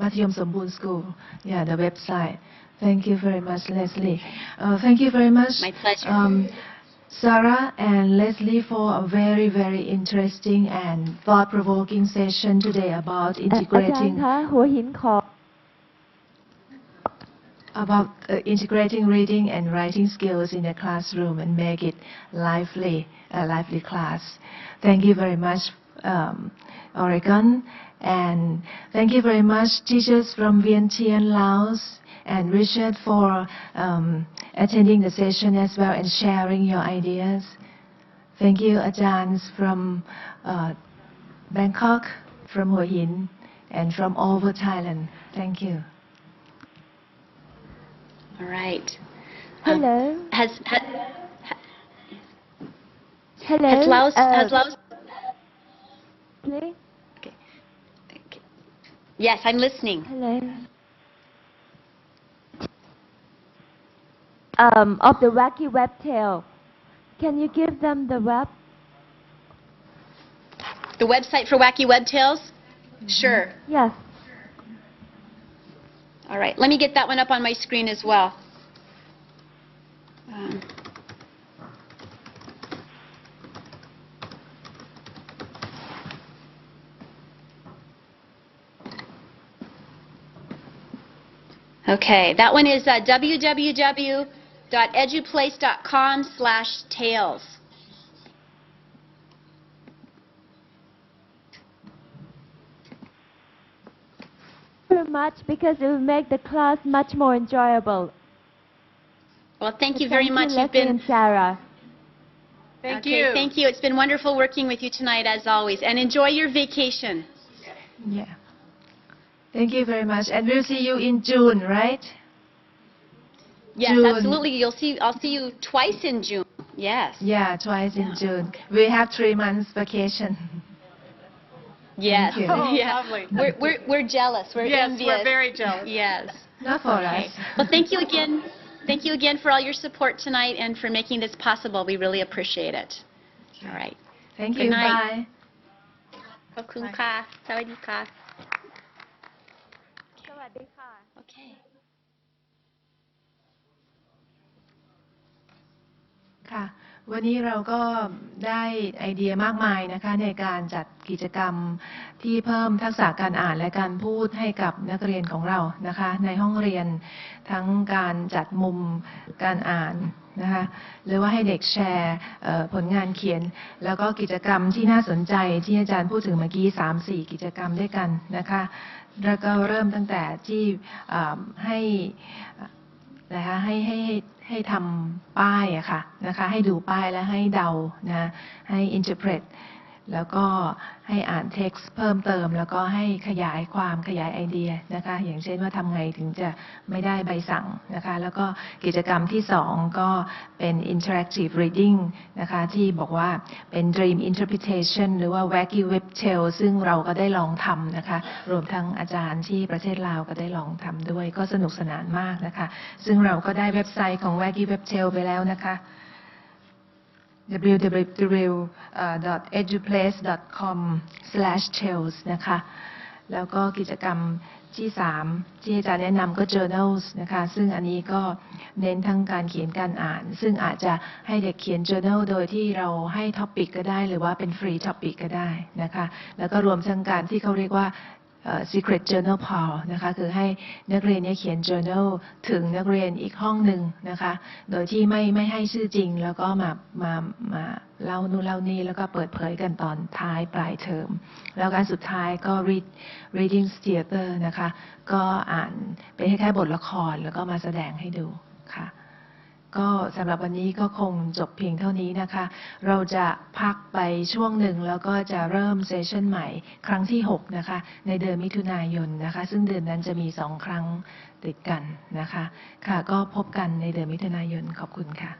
Mathayom Sambun School. Yeah, the website. Thank you very much, Leslie. Thank you very much, My pleasure. Sarah and Leslie, for a very, very interesting and thought-provoking session today about อาจาร integrating ย์คะหัวหินขอ about integrating reading and writing skills in the classroom and make it lively, a lively class. Thank you very much, Oregon, and thank you very much, teachers from Vientiane, Laos, and Richard for attending the session as well and sharing your ideas. Thank you, Ajans from Bangkok, from Hua Hin, and from all over Thailand. Thank you. All right. Hello. Hello. Has Laos? Please. Okay. Yes, I'm listening. Hello. Of the wacky web tail, can you give them the web? The website for Wacky Web Tales? Sure. Yes. All right. Let me get that one up on my screen as well. Okay, that one is www.eduplace.com/tales. Very much because it will make the class much more enjoyable. Well, thank you very much. Leslie You've been and Sarah. Thank okay, you. Thank you. It's been wonderful working with you tonight, as always. And enjoy your vacation. Yeah. Thank you very much. And we'll see you in June, right? Yes, June. absolutely. I'll see you twice in June. Yes. Yeah, twice in June. We have 3 months vacation. Yes. Thank you. Oh, Yeah. lovely. We're jealous. We're Yes, envious. we're very jealous. Yes. Not for Okay. us. Well, thank you again. Thank you again for all your support tonight and for making this possible. We really appreciate it. All right. Thank Good you. night. Bye. ขอบคุณค่ะ สวัสดีค่ะ สวัสดีค่ะ Okay. ค่ะ วันนี้เราก็ได้ไอเดียมากมายนะคะในการจัดกิจกรรมที่เพิ่มทักษะการอ่านและการพูดให้กับนักเรียนของเรานะคะในห้องเรียนทั้งการจัดมุมการอ่านนะคะหรือว่าให้เด็กแชร์ผลงานเขียนแล้วก็กิจกรรมที่น่าสนใจที่อาจารย์พูดถึงเมื่อกี้ 3-4 กิจกรรมด้วยกันนะคะแล้วก็เริ่มตั้งแต่ที่ให้นะคะให้ทำป้ายอะค่ะนะคะให้ดูป้ายแล้วให้เดานะให้ interpret แล้วก็ให้อ่าน text เพิ่มเติมแล้วก็ให้ขยายความขยายไอเดียนะคะอย่างเช่นว่าทำไงถึงจะไม่ได้ใบสั่งนะคะแล้วก็กิจกรรมที่2ก็เป็น interactive reading นะคะที่บอกว่าเป็น dream interpretation หรือว่า wacky web tale ซึ่งเราก็ได้ลองทำนะคะรวมทั้งอาจารย์ที่ประเทศลาวก็ได้ลองทำด้วยก็สนุกสนานมากนะคะซึ่งเราก็ได้เว็บไซต์ของ wacky web tale ไปแล้วนะคะ www.eduplace.com/tales นะคะแล้วก็กิจกรรมที่3ที่อาจารย์แนะนำก็ journals นะคะซึ่งอันนี้ก็เน้นทั้งการเขียนการอ่านซึ่งอาจจะให้เด็กเขียน journal โดยที่เราให้ topic ก็ได้หรือว่าเป็น free topic ก็ได้นะคะแล้วก็รวมทั้งการที่เขาเรียกว่าsecret journal pal นะคะคือให้นักเรียนเขียน journal ถึงนักเรียนอีกห้องหนึ่งนะคะโดยที่ไม่ให้ชื่อจริงแล้วก็มาเล่านู่นเล่านี่แล้วก็เปิดเผยกันตอนท้ายปลายเทอมแล้วการสุดท้ายก็ reading theater นะคะก็อ่านเป็นคล้ายๆบทละครแล้วก็มาแสดงให้ดูค่ะก็สำหรับวันนี้ก็คงจบเพียงเท่านี้นะคะเราจะพักไปช่วงหนึ่งแล้วก็จะเริ่มเซสชั่นใหม่ครั้งที่6นะคะในเดือนมิถุนายนนะคะซึ่งเดือนนั้นจะมี2 ครั้งติดกันนะคะค่ะก็พบกันในเดือนมิถุนายนขอบคุณค่ะ